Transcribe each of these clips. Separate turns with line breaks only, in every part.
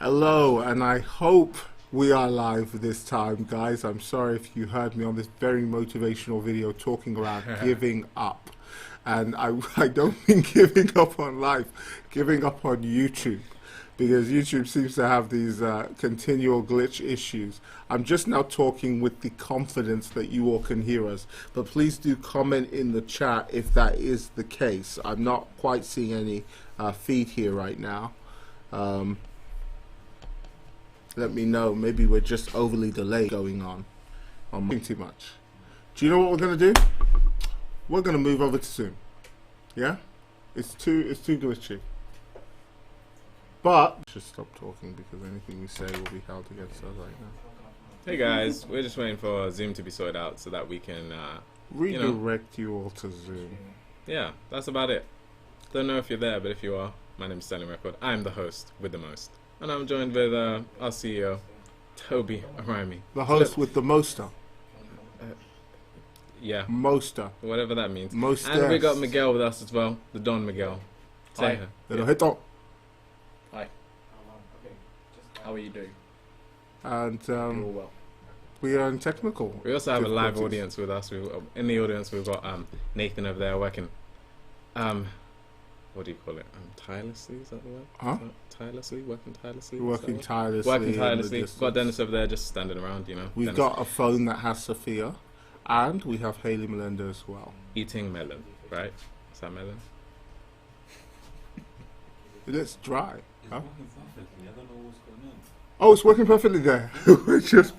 Hello, and I hope we are live this time, guys. I'm sorry if you heard me on this very motivational video talking about giving up. And I don't mean giving up on life, giving up on YouTube, because YouTube seems to have these continual glitch issues. I'm just now talking with the confidence that you all can hear us, but please do comment in the chat if that is the case. I'm not quite seeing any feed here right now. Let me know. Maybe we're just overly delayed going on. I'm doing too much. Do you know what we're gonna do? We're gonna move over to Zoom. Yeah, it's too glitchy. But just stop talking because anything we say will be held against us right now.
Hey guys, we're just waiting for Zoom to be sorted out so that we can
redirect you all to Zoom.
Yeah, that's about it. Don't know if you're there, but if you are, my name is Sterling Record. I'm the host with the most, and I'm joined with our CEO, Tobi Arayomi.
The host with the moster.
Yeah.
Moster.
Whatever that means.
Most.
And we got Miguel with us as well, the Don Miguel. Say
Hi.
Little hit on.
Hi. How are you doing?
And
You're all well.
we are in technical.
We also have a live
difficulties.
audience with us. In the audience, we've got Nathan over there working. What do you call it? Tirelessly, is that the word?
Huh?
Tirelessly, working tirelessly.
Working tirelessly.
Working
in the
tirelessly.
distance.
Got Dennis over there just standing around, you know.
We've
Dennis
got a phone that has Sophia, and we have Haley Melinda as well.
eating melon, right? Is that melon?
It's dry. Huh?
Working perfectly. I don't know what's going on.
Oh, it's working perfectly there. we're just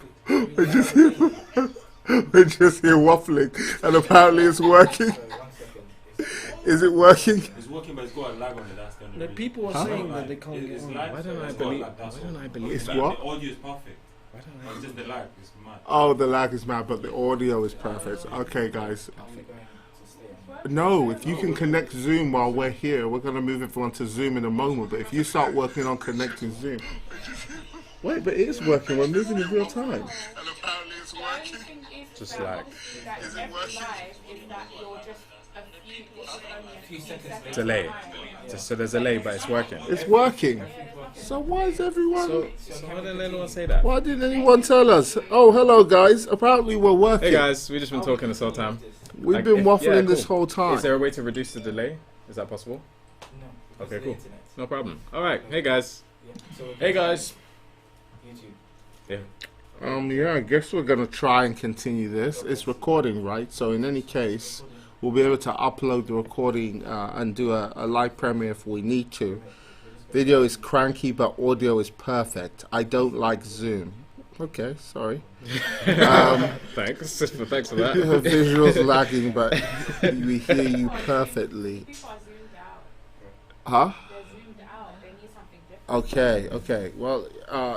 here waffling, and apparently it's working. Is it working?
It's working, but it's got a lag on it. That's the only
The
reason.
people are
Huh?
saying that they can't
It's
get on.
lag.
Why don't I
It's got
believe?
lag, that's
Why don't
all.
I believe
It's
that?
what?
The audio is perfect.
Why don't
It's just the lag. It's mad.
Oh, the lag is mad, but the audio is perfect. Okay, guys. No, if you can connect Zoom while we're here, we're going to move everyone to Zoom in a moment. But if you start working on connecting Zoom. Wait, but it is working. We're moving in real time. And apparently it's working.
Just like
Is it working?
delay. So there's a delay, but it's working.
It's working. So why is everyone...
So why didn't anyone say that?
Why didn't anyone tell us? Oh, hello, guys. Apparently we're working.
Hey guys, we've just been talking this whole time.
We've
Like,
been
if-
waffling
yeah,
this
cool.
whole time.
Is there a way to reduce the delay? Is that possible?
No.
Okay, cool. No problem. All right. Hey guys.
Hey guys.
Yeah.
Yeah, I guess we're going to try and continue this. It's recording, right? So in any case, we'll be able to upload the recording and do a live premiere if we need to. Video is cranky, but audio is perfect. I don't like Zoom. Okay, sorry.
Thanks. Thanks for that.
Visuals lagging, but we hear you perfectly.
People are zoomed out.
Huh?
They're zoomed out. They need something different.
Okay. Well,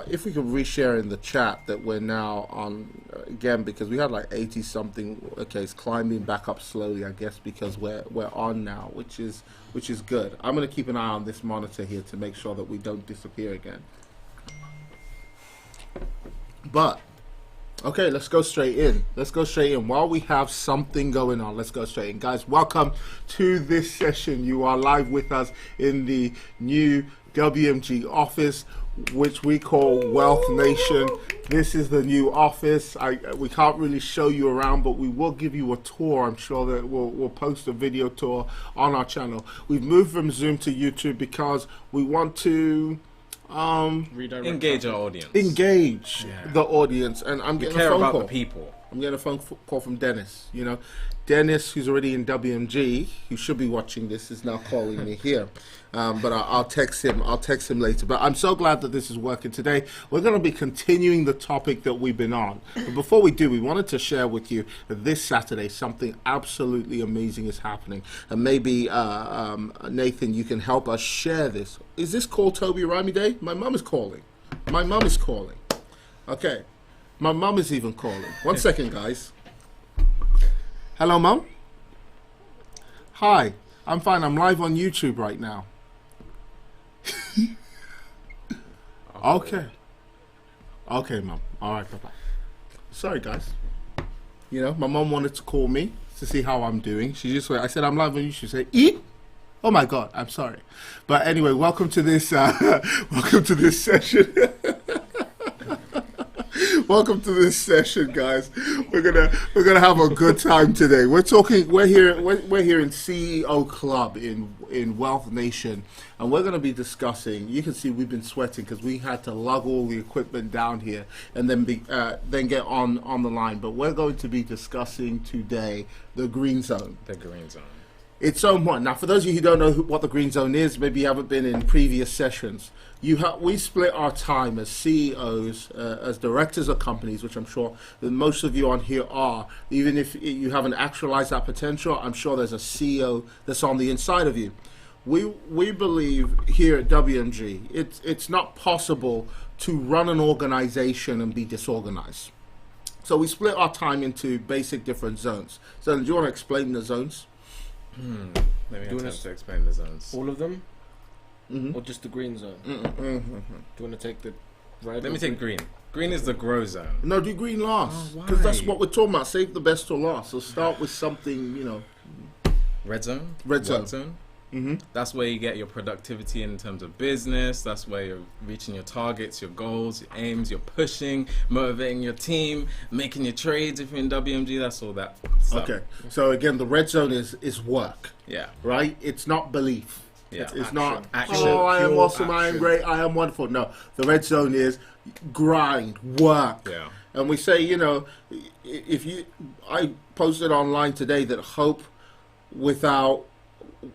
if we could reshare in the chat that we're now on again, because we had like 80 something. Okay, it's climbing back up slowly, I guess, because we're on now, which is good. I'm gonna keep an eye on this monitor here to make sure that we don't disappear again. But okay, let's go straight in. While we have something going on, let's go straight in. Guys, welcome to this session. You are live with us in the new WMG office, which we call Wealth Nation. This is the new office. We can't really show you around, but we will give you a tour. I'm sure that we'll post a video tour on our channel. We've moved from Zoom to YouTube because we want to
Engage our audience.
engage
Yeah.
the audience, and I'm
We
getting
care
a phone
about
call.
the people.
I'm getting a phone call from Dennis. You know, Dennis, who's already in WMG, who should be watching this, is now calling me here. But I'll text him. I'll text him later. But I'm so glad that this is working today. We're going to be continuing the topic that we've been on. But before we do, we wanted to share with you that this Saturday something absolutely amazing is happening. And maybe Nathan, you can help us share this. Is this called Tobi Arayomi Day? My mum is calling. Okay. My mum is even calling. One second, guys. Hello, Mum? Hi. I'm fine. I'm live on YouTube right now. Okay. Okay, Mum. All right, bye-bye. Sorry, guys. You know, my mum wanted to call me to see how I'm doing. She just went, I said, I'm live on YouTube. She said, eat? Oh my God, I'm sorry. But anyway, welcome to this welcome to this session. Welcome to this session, guys. We're gonna have a good time today. We're here in CEO Club in Wealth Nation, and we're gonna be discussing. You can see we've been sweating because we had to lug all the equipment down here and then get on the line. But we're going to be discussing today the green zone.
The green zone.
It's so important. Now, for those of you who don't know what the green zone is, maybe you haven't been in previous sessions, we split our time as CEOs, as directors of companies, which I'm sure that most of you on here are. Even if you haven't actualized that potential, I'm sure there's a CEO that's on the inside of you. We believe here at WMG, it's not possible to run an organization and be disorganized. So we split our time into basic different zones. So do you want to explain the zones?
Let me attempt to explain the zones.
All of them?
Mm-hmm.
Or just the green zone?
Mm-hmm.
Do you want to take the red?
Let me take green. Green is the grow zone.
No, do green last.
Oh,
Because that's
why?
what we're talking about. Save the best till last. So start with something,
Red zone?
Red zone.
Work zone?
Mm-hmm.
That's where you get your productivity in terms of business. That's where you're reaching your targets, your goals, your aims, you're pushing, motivating your team, making your trades if you're in WMG. That's all that stuff.
Okay. So again, the red zone is work,
Yeah.
right? It's not belief.
Yeah.
It's not,
Action.
oh, I am
Pure
awesome, I am
action.
great, I am wonderful. No, the red zone is grind, work.
Yeah.
And we say, I posted online today that hope without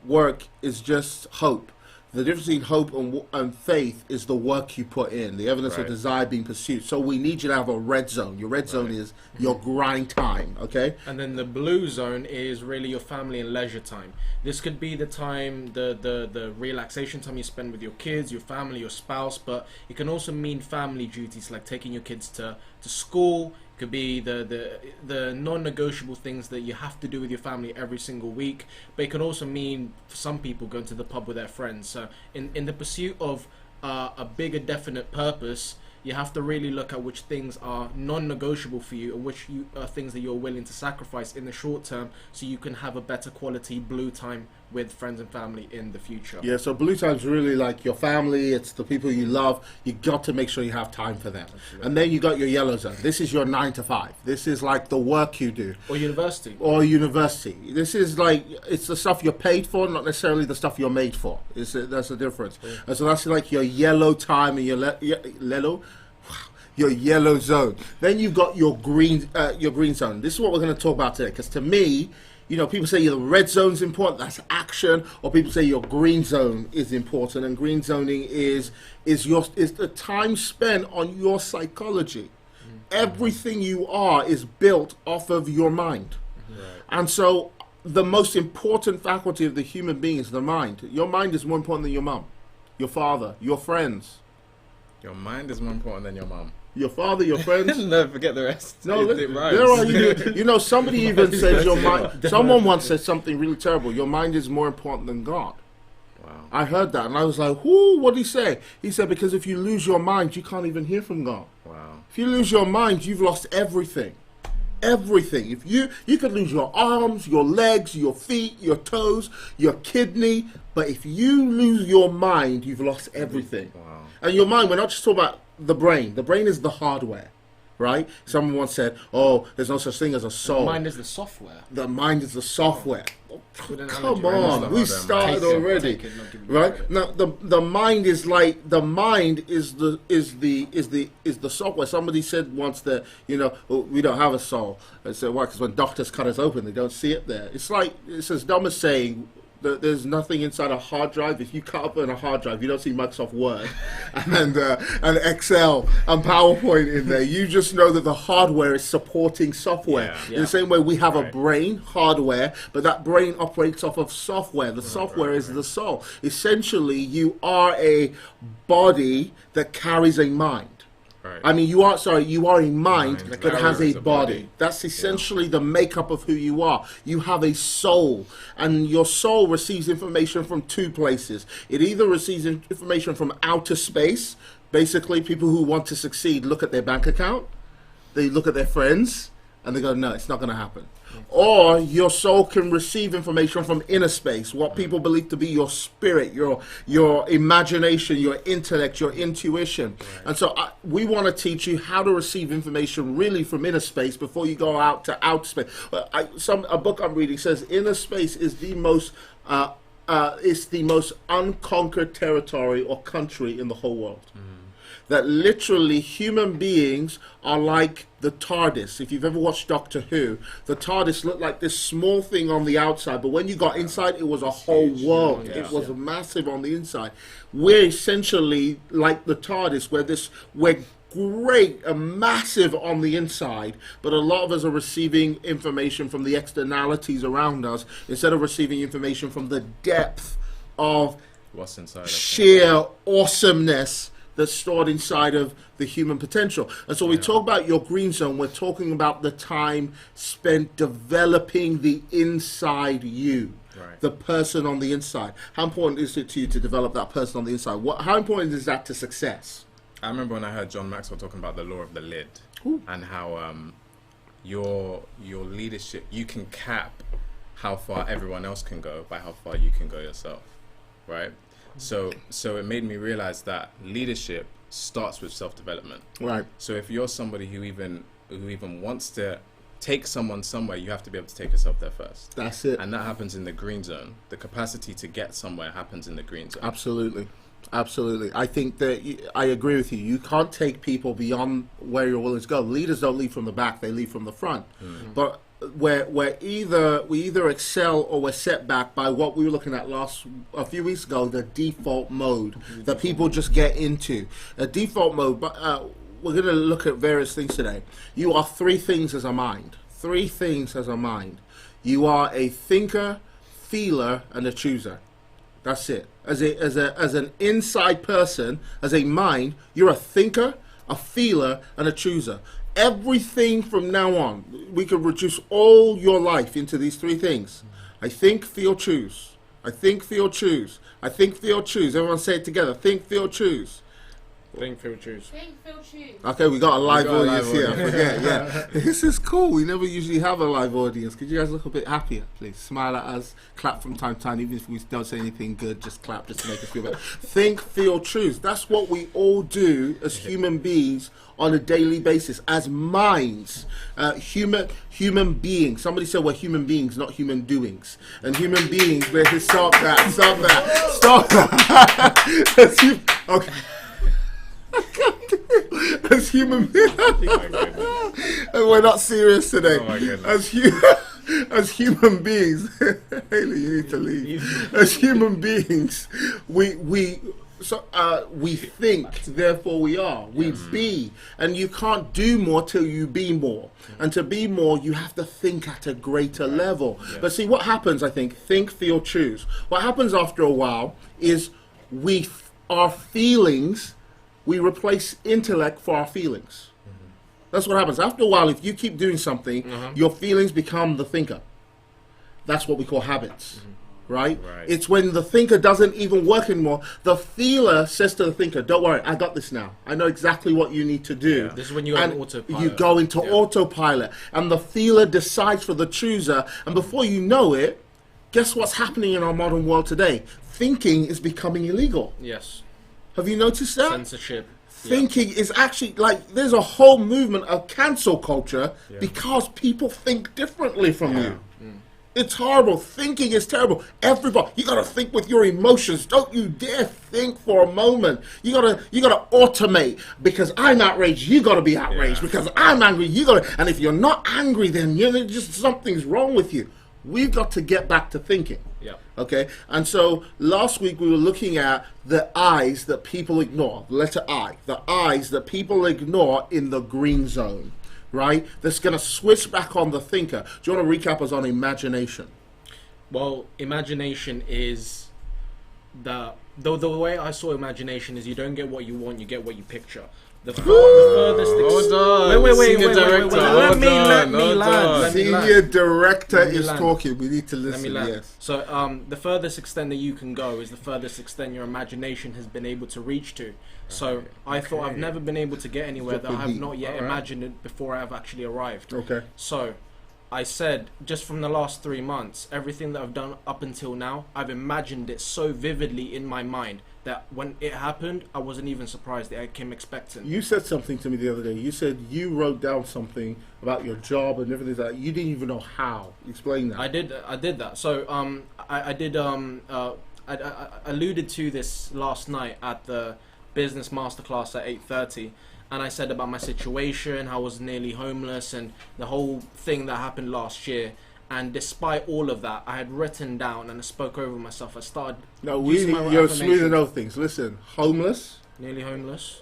work is just hope. The difference between hope and faith is the work you put in, the evidence of
Right.
desire being pursued. So we need you to have a red zone. Your red zone
Right.
is your grind time, okay?
And then the blue zone is really your family and leisure time. This could be the time, the relaxation time you spend with your kids, your family, your spouse, but it can also mean family duties like taking your kids to school. It could be the non-negotiable things that you have to do with your family every single week. But it can also mean, for some people, going to the pub with their friends. So in the pursuit of a bigger definite purpose, you have to really look at which things are non-negotiable for you and which are things that you're willing to sacrifice in the short term so you can have a better quality blue time with friends and family in the future.
Yeah, so blue time's really like your family, it's the people you love. You got to make sure you have time for them.
Absolutely.
And then you got your yellow zone. This is your 9 to 5. This is like the work you do.
Or university.
Or university. This is like, it's the stuff you're paid for, not necessarily the stuff you're made for. That's the difference.
Yeah.
And so that's like your yellow time and your yellow zone. Then you've got your green zone. This is what we're going to talk about today. Because to me, people say the red zone's important. That's action. Or people say your green zone is important. And green zoning is the time spent on your psychology. Everything you are is built off of your mind.
Right.
And so the most important faculty of the human being is the mind. Your mind is more important than your mum, your father, your friends.
Your mind is more important than your mom.
Your father, your friends.
No, forget the rest.
No,
It rhymes.
there are somebody even says your mind. Someone once said something really terrible. Your mind is more important than God.
Wow.
I heard that and I was like, whoo, what did he say? He said, because if you lose your mind, you can't even hear from God.
Wow.
If you lose your mind, you've lost everything. Everything. If you could lose your arms, your legs, your feet, your toes, your kidney, but if you lose your mind, you've lost everything.
Wow.
And your mind, we're not just talking about the brain. The brain is the hardware, right? Someone once said, oh, there's no such thing as a soul.
Mind is the software.
The mind is the software.
Good analogy.
Come
Right,
on,
that's
we
the
started
hardware.
already.
Take it, not give you
Right
credit.
now, the mind is like the mind is the software. Somebody said once that we don't have a soul. I said why? Because when doctors cut us open, they don't see it there. It's as dumb as saying that there's nothing inside a hard drive. If you cut open a hard drive, you don't see Microsoft Word and Excel and PowerPoint in there. You just know that the hardware is supporting software.
Yeah.
In the same way, we have a
Right.
brain, hardware, but that brain operates off of software. The software is the soul. Essentially, you are a body that carries a mind.
Right.
I mean, you are a mind
Mind
that
that
has a
carries a
body.
body.
That's essentially the makeup of who you are. You have a soul, and your soul receives information from two places. It either receives information from outer space. Basically, people who want to succeed look at their bank account, they look at their friends, And they go, no, it's not going to happen. Or your soul can receive information from inner space, what people believe to be your spirit, your imagination, your intellect, your intuition. Right. And so we want to teach you how to receive information really from inner space before you go out to outer space. A book I'm reading says inner space is the most it's the most unconquered territory or country in the whole world. That literally human beings are like the TARDIS. If you've ever watched Doctor Who, the TARDIS looked like this small thing on the outside, but when you got inside, it was a whole world. It was massive on the inside. We're essentially like the TARDIS, we're great and massive on the inside, but a lot of us are receiving information from the externalities around us instead of receiving information from the depth of
what's inside
sheer awesomeness that's stored inside of the human potential. And so we talk about your green zone, we're talking about the time spent developing the inside you, the person on the inside. How important is it to you to develop that person on the inside? How important is that to success?
I remember when I heard John Maxwell talking about the law of the lid. Ooh. And how your leadership, you can cap how far everyone else can go by how far you can go yourself, right? So it made me realize that leadership starts with self-development.
Right.
So if you're somebody who even wants to take someone somewhere, you have to be able to take yourself there first.
That's it.
And that happens in the green zone. The capacity to get somewhere happens in the green zone.
Absolutely. Absolutely. I think that I agree with you. You can't take people beyond where you're willing to go. Leaders don't lead from the back, they lead from the front. But we either excel or we're set back by what we were looking at a few weeks ago, the default mode that people just get into. A default mode, but we're going to look at various things today. You are three things as a mind. Three things as a mind. You are a thinker, feeler, and a chooser. That's it. As an inside person, as a mind, you're a thinker, a feeler, and a chooser. Everything from now on, we can reduce all your life into these three things. I think, feel, choose. I think, feel, choose. I think, feel, choose. Everyone say it together. Think, feel, choose.
Think, feel, choose.
Think, feel, choose.
Okay, we got a live audience here. I forget, yeah. This is cool. We never usually have a live audience. Could you guys look a bit happier, please? Smile at us. Clap from time to time. Even if we don't say anything good, just clap just to make us feel better. Think, feel, choose. That's what we all do as human beings on a daily basis, as minds, human beings. Somebody said we're human beings, not human doings. And human beings, stop that. Okay. As human beings, and we're not serious today.
Oh my goodness.
As human beings, Haley, you need to leave. As human beings, we think, therefore we are. We be, and you can't do more till you be more. And to be more, you have to think at a greater level. Yes. But see, what happens? I think feel, choose. What happens after a while is our feelings. We replace intellect for our feelings. That's what happens. After a while, if you keep doing something, your feelings become the thinker. That's what we call habits, right? It's when the thinker doesn't even work anymore. The feeler says to the thinker, don't worry, I got this now. I know exactly what you need to do.
This is when you go into autopilot.
You go into autopilot. And the feeler decides for the chooser. And before you know it, guess what's happening in our modern world today? Thinking is becoming illegal.
Yes.
Have you noticed that?
Censorship.
Thinking is actually, like, there's a whole movement of cancel culture because people think differently from you. It's horrible. Thinking is terrible. Everybody, you gotta think with your emotions. Don't you dare think for a moment. You gotta automate. Because I'm outraged, you gotta be outraged. Because I'm angry, you gotta. And if you're not angry, then just something's wrong with you. We've got to get back to thinking.
Yeah.
Okay, and so last week we were looking at the I's that people ignore, the letter I, the I's that people ignore in the green zone, right? That's going to switch back on the thinker. Do you want to recap us on imagination?
Well, imagination is the the way I saw imagination is you don't get what you want, you get what you picture. The furthest.
Hold on.
Wait.
Senior director.
Let me
Hold
land.
on.
Senior director
Let me
is
land.
talking. We need to
Let me
listen.
land.
Yes.
So, the furthest extent that you can go is the furthest extent your imagination has been able to reach to. So, I thought I've never been able to get anywhere that I have not yet imagined it before I have actually arrived.
Okay.
So, I said, just from the last 3 months, everything that I've done up until now, I've imagined it so vividly in my mind that when it happened, I wasn't even surprised. I came expectant.
You said something to me the other day. You said you wrote down something about your job and everything like that. You didn't even know how. Explain that.
I did that. So I alluded to this last night at the business masterclass at 8:30, and I said about my situation, how I was nearly homeless, and the whole thing that happened last year. And despite all of that, I had written down and I spoke over myself. I started.
No,
using my
you're
affirmations.
smoothing over things. Listen, homeless.
Nearly homeless.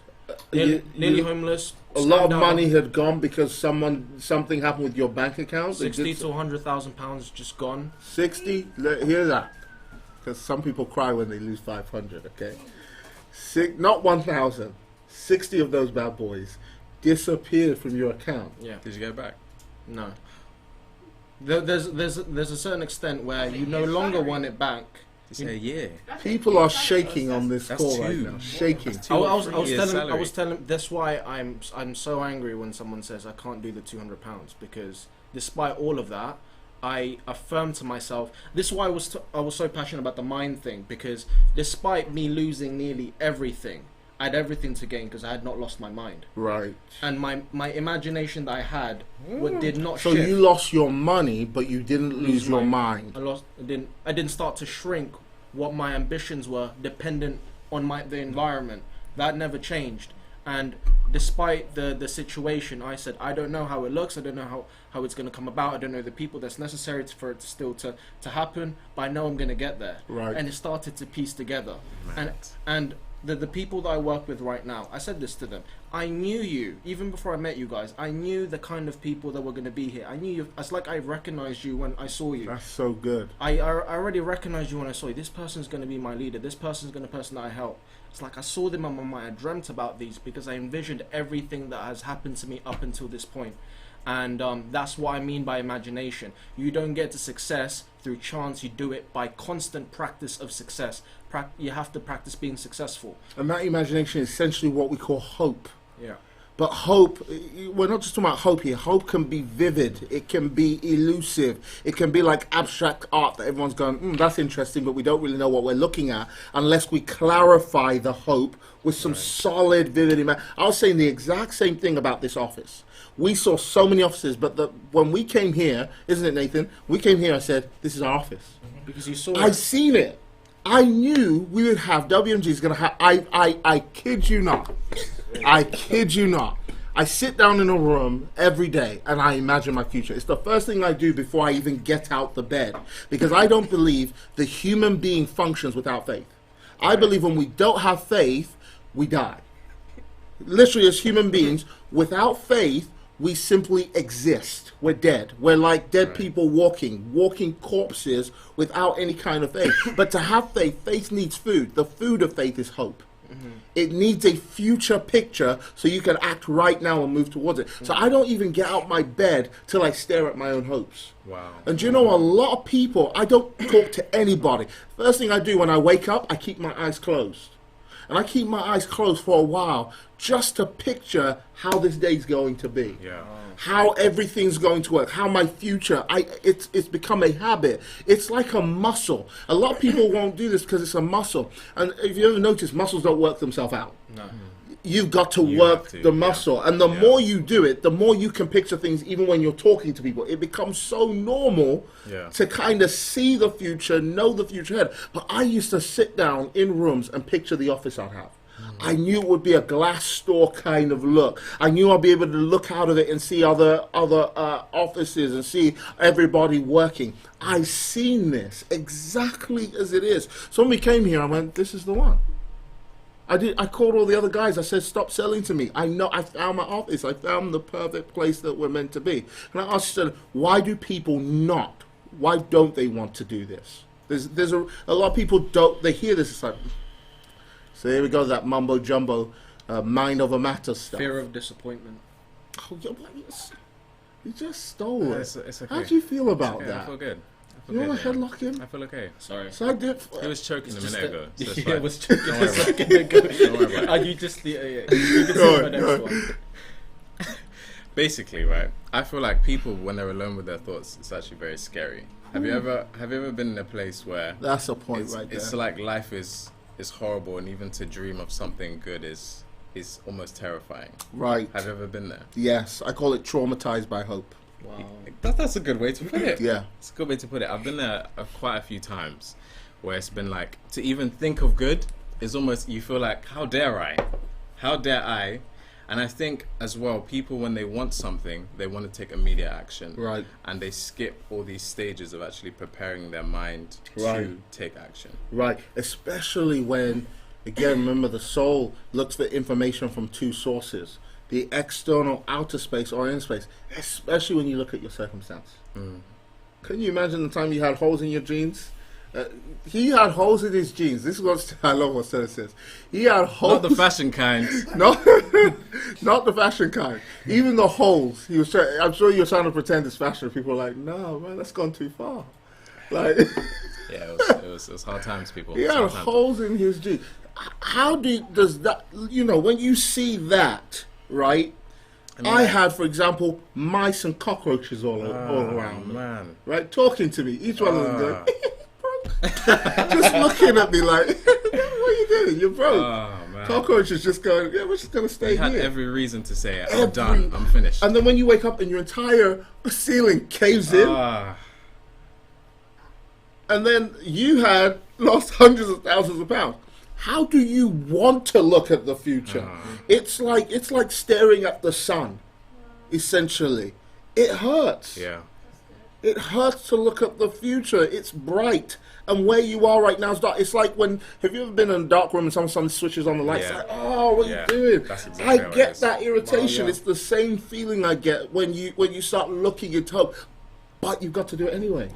You-
Nearly
you-
homeless.
A lot of
stand
money
out.
had gone because something happened with your bank account. They
60
did
to 100,000 pounds just gone.
60. Hear that? Because some people cry when they lose 500. Okay, not 1,000. 60 of those bad boys disappeared from your account.
Yeah.
Did you get it back?
No. There's a certain extent where you no longer want it back.
Did you say a year?
People are shaking on this
That's
call
two.
right now. Shaking.
That's two.
I
or
was
3
telling
years'
I
salary.
was telling that's why I'm so angry when someone says I can't do the £200, because despite all of that, I affirmed to myself. This is why I was so passionate about the mind thing, because despite me losing nearly everything, I had everything to gain because I had not lost my mind,
Right.
and my imagination that I had did not
So
shift.
you lost your money, but you didn't lose your mind.
I didn't start to shrink. What my ambitions were dependent on the environment. That never changed. And despite the situation, I said, I don't know how it looks. I don't know how it's going to come about. I don't know the people that's necessary for it to still to happen. But I know I'm going to get there.
Right.
And it started to piece together.
Mad.
And the people that I work with right now, I said this to them. I knew you, even before I met you guys. I knew the kind of people that were going to be here. I knew you. It's like I recognized you when I saw you.
That's so good.
I already recognized you when I saw you. This person's going to be my leader. This person's going to be the person that I help. It's like I saw them on my mind. I dreamt about these because I envisioned everything that has happened to me up until this point. And that's what I mean by imagination. You don't get to success through chance. You do it by constant practice of success. You have to practice being successful.
And that imagination is essentially what we call hope.
Yeah.
But hope, we're not just talking about hope here. Hope can be vivid. It can be elusive. It can be like abstract art that everyone's going, that's interesting, but we don't really know what we're looking at unless we clarify the hope with some solid, vivid I was saying the exact same thing about this office. We saw so many offices, but when we came here, isn't it, Nathan? We came here, I said, this is our office.
Because you saw
I
it.
seen it. I knew we would have, WMG's going to have, I kid you not. I kid you not. I sit down in a room every day and I imagine my future. It's the first thing I do before I even get out the bed, because I don't believe the human being functions without faith. I believe when we don't have faith, we die. Literally, as human beings, without faith, we simply exist. We're dead. We're like dead people walking corpses without any kind of faith. But to have faith, faith needs food. The food of faith is hope. It needs a future picture so you can act right now and move towards it. So I don't even get out my bed till I stare at my own hopes.
Wow.
And do you know, a lot of people, I don't talk to anybody. First thing I do when I wake up, I keep my eyes closed. And I keep my eyes closed for a while just to picture how this day's going to be.
Yeah.
How everything's going to work, how my future, it's become a habit. It's like a muscle. A lot of people won't do this because it's a muscle. And if you ever notice, muscles don't work themselves out.
No.
You've got to
You
work
have to,
the
yeah.
muscle. And the
Yeah.
more you do it, the more you can picture things even when you're talking to people. It becomes so normal
Yeah.
to kind of see the future, know the future ahead. But I used to sit down in rooms and picture the office I'd have. I knew it would be a glass store kind of look. I knew I'd be able to look out of it and see other offices and see everybody working. I seen this exactly as it is. So when we came here, I went, this is the one. I called all the other guys. I said, stop selling to me. I know I found my office. I found the perfect place that we're meant to be. And I asked them, why do people not? Why don't they want to do this? There's a lot of people don't. They hear this. It's like, So here we go, that mumbo jumbo, mind over matter stuff.
Fear of disappointment.
Oh, you just stole it.
It's okay.
How do you feel about
Okay, I
that?
feel good.
You want to headlock him?
I feel okay.
Sorry.
So I did.
He was choking a
Just
minute ago. So it's
yeah,
fine.
it was choking
Don't
a
worry about it.
second ago.
Don't worry about it.
Are you just the? You can see my next one.
Basically, right? I feel like people, when they're alone with their thoughts, it's actually very scary. Have you ever been in a place where
That's a point
it's,
right there.
it's like life is horrible, and even to dream of something good is almost terrifying.
Right.
Have you ever been there?
Yes, I call it traumatized by hope.
Wow.
That's a good way to put it.
Yeah.
It's a good way to put it. I've been there quite a few times where it's been like, to even think of good is almost, you feel like, how dare I? How dare I? And I think as well, people, when they want something, they want to take immediate action.
Right.
And they skip all these stages of actually preparing their mind
Right.
to take action.
Right. Especially when, again, remember the soul looks for information from two sources. The external outer space or inner space, especially when you look at your circumstance. Can you imagine the time you had holes in your jeans? He had holes in his jeans. This is what I love what Stella says. He had holes.
Not the fashion kind.
not the fashion kind. Even the holes. He was. I'm sure you were trying to pretend it's fashion. People were like, no, man, that's gone too far. Like,
Yeah, it was hard times, people.
he
It was
had
hard times.
holes in his jeans. How does that? You know, when you see that, right? I had, for example, mice and cockroaches all around me.
Man.
Right, talking to me. Each one of them going, just looking at me like, what are you doing? You're broke.
Oh, man.
Cockroaches just going, yeah, we're just going to stay
He had
here.
every reason to say it.
Every-
I'm done. I'm finished.
And then when you wake up and your entire ceiling caves in,
Ah,
and then you had lost hundreds of thousands of pounds. How do you want to look at the future? It's like staring at the sun, essentially. It hurts.
yeah.
It hurts to look at the future. It's bright. And where you are right now is dark. It's like when, have you ever been in a dark room and someone switches on the lights?
Yeah.
Like, oh, what
Yeah.
are you doing?
That's exactly how
I
it
get
is.
that irritation.
Wow, yeah.
It's the same feeling I get when you start looking into hope. But you've got to do it anyway.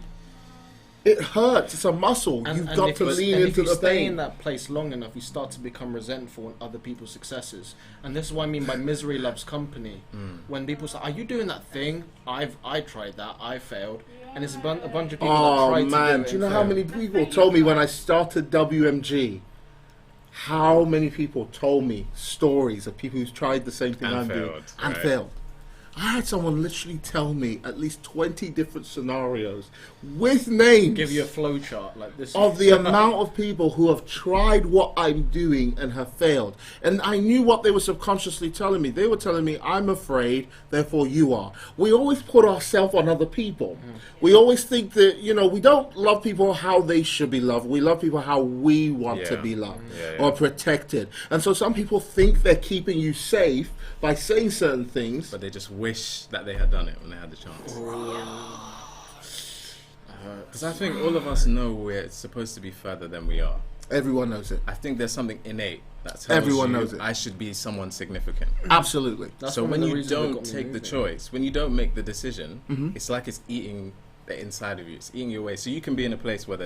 It hurts. It's a muscle. You've got
if
to
you-
lean
and
into
if you
the
stay
pain.
in that place long enough, you start to become resentful in other people's successes. And this is what I mean by misery loves company. When people say, "Are you doing that thing? I tried that. I failed." And it's a bunch of people that
Oh
tried to
man,
do it
do you know
and
how
failed.
many people told me when I started WMG? How many people told me stories of people who's tried the same thing
And
I'm doing
failed,
and
right.
failed? I had someone literally tell me at least 20 different scenarios with names
give you a flow chart like this
of the amount of people who have tried what I'm doing and have failed. And I knew what they were subconsciously telling me. They were telling me, I'm afraid, therefore you are. We always put ourselves on other people. We always think that, you know, we don't love people how they should be loved. We love people how we want to
Yeah.
be loved
Yeah,
or protected. And so some people think they're keeping you safe by saying certain things.
But they just wish that they had done it when they had the chance. Because I think all of us know we're supposed to be further than we are.
Everyone knows it.
I think there's something innate that tells
Everyone
you
knows it.
I should be someone significant.
Absolutely.
That's
So
one of
when
the
you
reasons that
don't
got me
take the
moving.
choice, when you don't make the decision, it's like it's eating the inside of you. It's eating your way. So you can be in a place where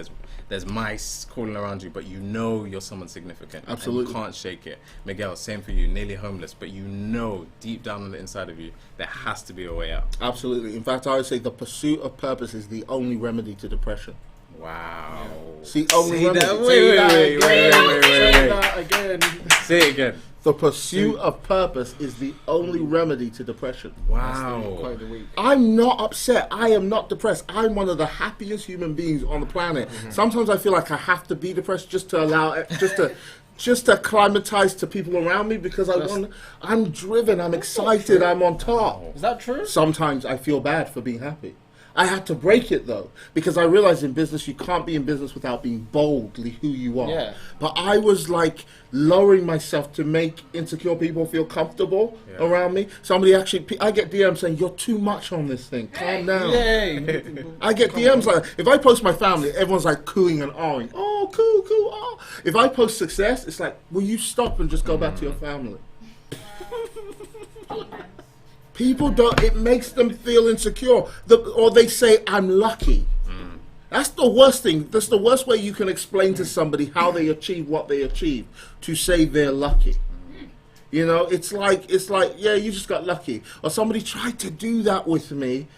there's mice crawling around you, but you know you're someone significant. And
Absolutely.
you can't shake it. Miguel, same for you, nearly homeless, but you know deep down on the inside of you there has to be a way out.
Absolutely. In fact, I would say the pursuit of purpose is the only remedy to depression.
Wow.
It's the only
Say
remedy.
that. Wait.
Say that again.
Say it again.
The pursuit of purpose is the only remedy to depression.
Wow.
Quite the week.
I'm not upset. I am not depressed. I'm one of the happiest human beings on the planet. Sometimes I feel like I have to be depressed just to allow it, just to acclimatize to people around me because I'm driven, I'm excited, I'm on top.
Is that true?
Sometimes I feel bad for being happy. I had to break it though, because I realized in business you can't be in business without being boldly who you are.
Yeah.
But I was like lowering myself to make insecure people feel comfortable around me. Somebody actually, I get DMs saying, "You're too much on this thing. Calm down."
Yay.
I get DMs like, if I post my family, everyone's like cooing and awing. Oh, cool, oh. If I post success, it's like, will you stop and just go back to your family? People don't, it makes them feel insecure. Or they say, I'm lucky. That's the worst thing. That's the worst way you can explain to somebody how they achieve what they achieve, to say they're lucky. You know, it's like, yeah, you just got lucky. Or somebody tried to do that with me.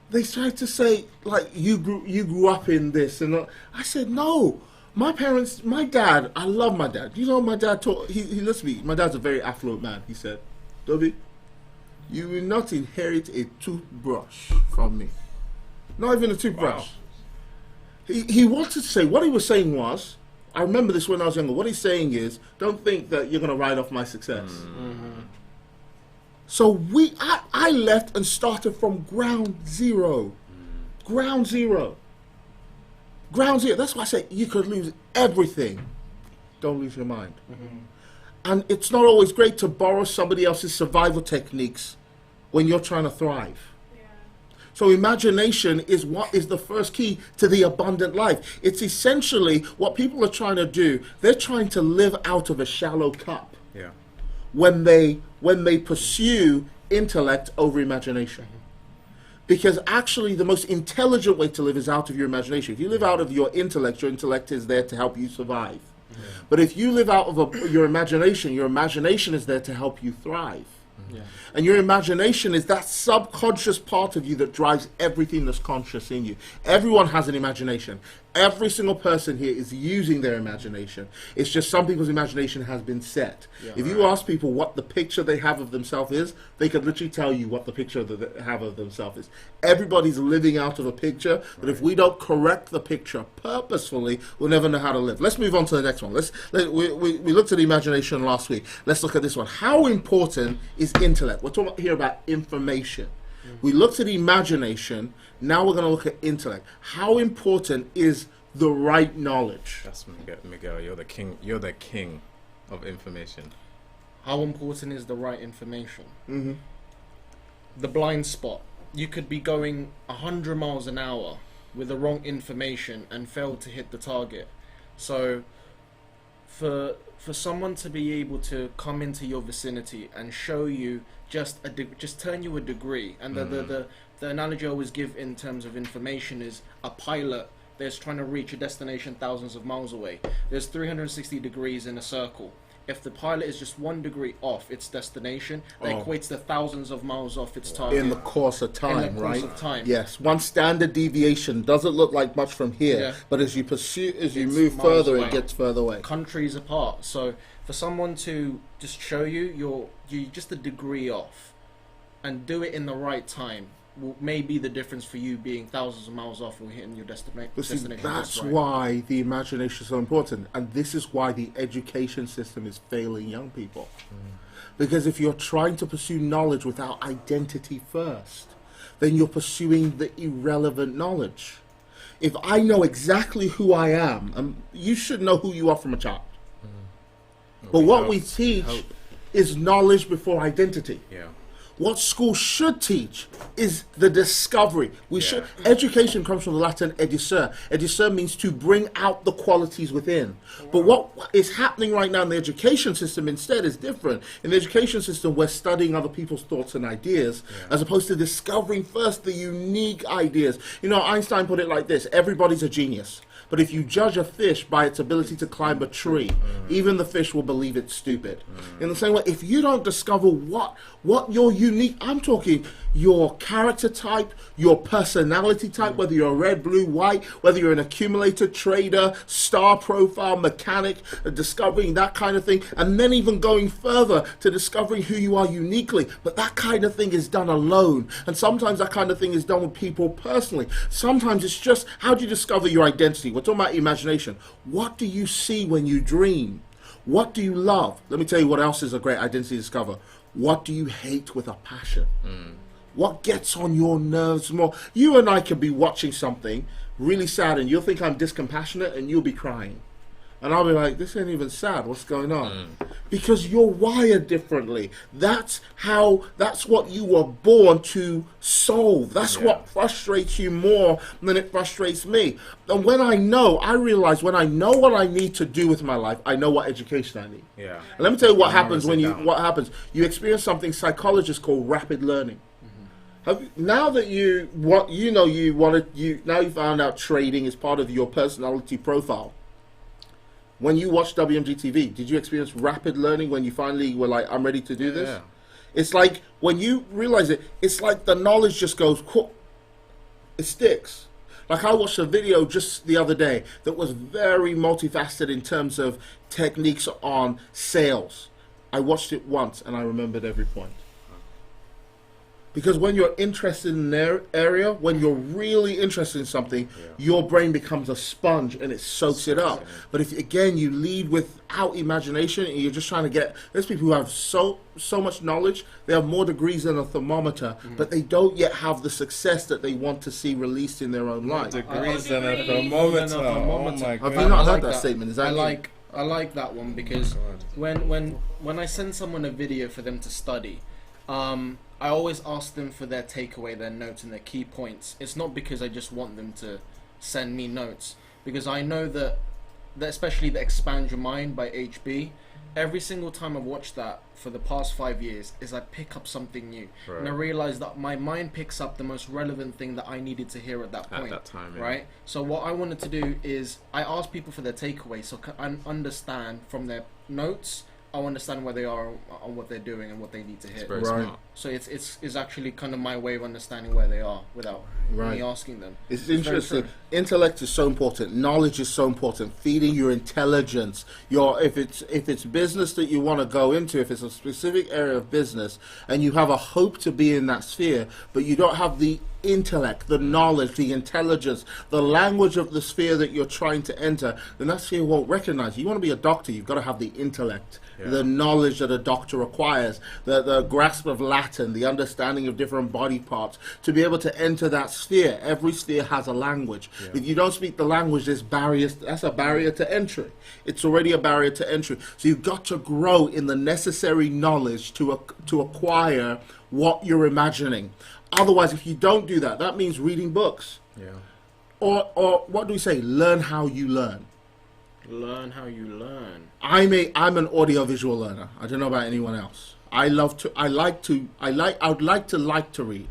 They tried to say, like, you grew up in this. And I said, no. My parents, my dad, I love my dad. You know, my dad taught, he listened to me. My dad's a very affluent man. He said, Tobi, you will not inherit a toothbrush from me. Not even a toothbrush. Wow. He wanted to say, what he was saying was, I remember this when I was younger, what he's saying is, don't think that you're going to ride off my success. Mm-hmm. So I left and started from ground zero. Ground zero. Ground zero. That's why I say you could lose everything. Don't lose your mind. Mm-hmm. And it's not always great to borrow somebody else's survival techniques when you're trying to thrive. Yeah. So imagination is what is the first key to the abundant life. It's essentially what people are trying to do. They're trying to live out of a shallow cup.
Yeah.
When they pursue intellect over imagination. Because actually the most intelligent way to live is out of your imagination. If you live out of your intellect is there to help you survive. Yeah. But if you live out of your imagination is there to help you thrive. Yeah. And your imagination is that subconscious part of you that drives everything that's conscious in you. Everyone has an imagination. Every single person here is using their imagination. It's just some people's imagination has been set. Yeah, if you ask people what the picture they have of themselves is, they could literally tell you what the picture they have of themselves is. Everybody's living out of a picture, but if we don't correct the picture purposefully, we'll never know how to live. Let's move on to the next one. We looked at the imagination last week. Let's look at this one. How important is intellect? We're talking here about information. We looked at imagination. Now we're going to look at intellect. How important is the right knowledge?
That's Miguel. You're the king. You're the king of information.
How important is the right information?
Mm-hmm.
The blind spot. You could be going 100 miles an hour with the wrong information and fail to hit the target. So, for someone to be able to come into your vicinity and show you just turn you a degree, and the analogy I always give in terms of information is a pilot that's trying to reach a destination thousands of miles away. There's 360 degrees in a circle. If the pilot is just 1 degree off its destination, that equates to thousands of miles off its target.
In the course of time,
in the course of time.
Yes, one standard deviation doesn't look like much from here, but as you move further, it gets further away.
Countries apart. So for someone to just show you're just a degree off, and do it in the right time, may be the difference for you being thousands of miles off or hitting your destination.
That's why the imagination is so important, and this is why the education system is failing young people. Because if you're trying to pursue knowledge without identity first, then you're pursuing the irrelevant knowledge. If I know exactly who I am, you should know who you are from a child. But what we teach is knowledge before identity.
Yeah.
What school should teach is the discovery. Education comes from the Latin edicere. Edicere means to bring out the qualities within. But what is happening right now in the education system instead is different. In the education system, we're studying other people's thoughts and ideas as opposed to discovering first the unique ideas. You know, Einstein put it like this: everybody's a genius. But if you judge a fish by its ability to climb a tree, even the fish will believe it's stupid. In the same way, if you don't discover what your unique, I'm talking your character type, your personality type, whether you're red, blue, white, whether you're an accumulator, trader, star profile, mechanic, discovering that kind of thing, and then even going further to discovering who you are uniquely. But that kind of thing is done alone. And sometimes that kind of thing is done with people personally. Sometimes it's just, how do you discover your identity? We're talking about imagination. What do you see when you dream? What do you love? Let me tell you what else is a great identity to discover. What do you hate with a passion? What gets on your nerves more? You and I could be watching something really sad and you'll think I'm discompassionate and you'll be crying. And I'll be like, this ain't even sad. What's going on? Because you're wired differently. That's what you were born to solve. That's what frustrates you more than it frustrates me. And I realize when I know what I need to do with my life, I know what education I need.
Yeah.
And let me tell you what happens. You experience something psychologists call rapid learning. Now that you what you know you wanted now you found out trading is part of your personality profile. When you watched WMG TV, did you experience rapid learning when you finally were like, I'm ready to do this?
Yeah.
It's like when you realize it, it's like the knowledge just goes, it sticks. Like I watched a video just the other day that was very multifaceted in terms of techniques on sales. I watched it once and I remembered every point. Because when you're interested in an area, when you're really interested in something, your brain becomes a sponge and it soaks it up. But if, again, you lead without imagination and you're just trying to get... There's people who have so much knowledge, they have more degrees than a thermometer, but they don't yet have the success that they want to see released in their own life.
Degrees than a thermometer. Oh my
Have
God.
you not
I
heard
like
that statement? Is that
I like that one because when I send someone a video for them to study, I always ask them for their takeaway, their notes, and their key points. It's not because I just want them to send me notes, because I know that especially the Expand Your Mind by HB, every single time I've watched that for the past 5 years is I pick up something new.
Right.
And I realize that my mind picks up the most relevant thing that I needed to hear at that point.
At that time, yeah.
Right? So what I wanted to do is I ask people for their takeaway so I understand from their notes, I understand where they are on what they're doing and what they need to
It's
hit.
very
Right.
smart.
So it's actually kind of my way of understanding where they are without me asking them.
It's
very
interesting.
true.
Intellect is so important. Knowledge is so important. Feeding your intelligence. If it's business that you want to go into, if it's a specific area of business, and you have a hope to be in that sphere, but you don't have the intellect, the knowledge, the intelligence, the language of the sphere that you're trying to enter, then that sphere won't recognize you. You want to be a doctor, you've got to have the intellect, the knowledge that a doctor requires, the grasp of Latin, the understanding of different body parts, to be able to enter that sphere. Every sphere has a language. If you don't speak the language, there's barriers. That's a barrier to entry. It's already a barrier to entry. So you've got to grow in the necessary knowledge to acquire what you're imagining. Otherwise, if you don't do that, that means reading books.
Yeah.
Or what do we say? Learn how you learn.
Learn how you learn.
I'm an audiovisual learner. I don't know about anyone else. I would like to read.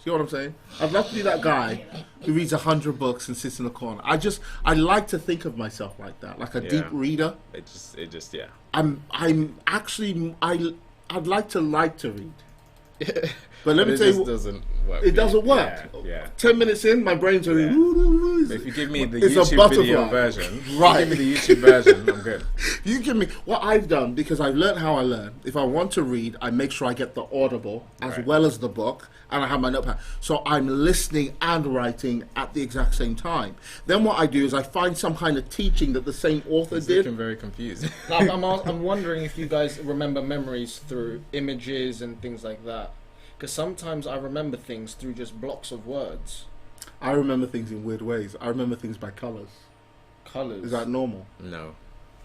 See what I'm saying? I'd love to be that guy who reads 100 books and sits in the corner. I like to think of myself like that, like a deep reader.
It just yeah.
I'd like to read. But let me
it
tell
just
you,
doesn't work.
it doesn't work.
Yeah.
10 minutes in, my brain's already...
But if you give me the
It's a
YouTube video
butterfly.
version,
Right.
Give me the YouTube version, I'm good.
You give me what I've done, because I've learned how I learn. If I want to read, I make sure I get the audible as
Right.
well as the book, and I have my notepad. So I'm listening and writing at the exact same time. Then what I do is I find some kind of teaching that the same author
It's
did.
looking very confused.
I'm wondering if you guys remember memories through images and things like that. Because sometimes I remember things through just blocks of words.
I remember things in weird ways. I remember things by colors.
Colours.
Is that normal?
No,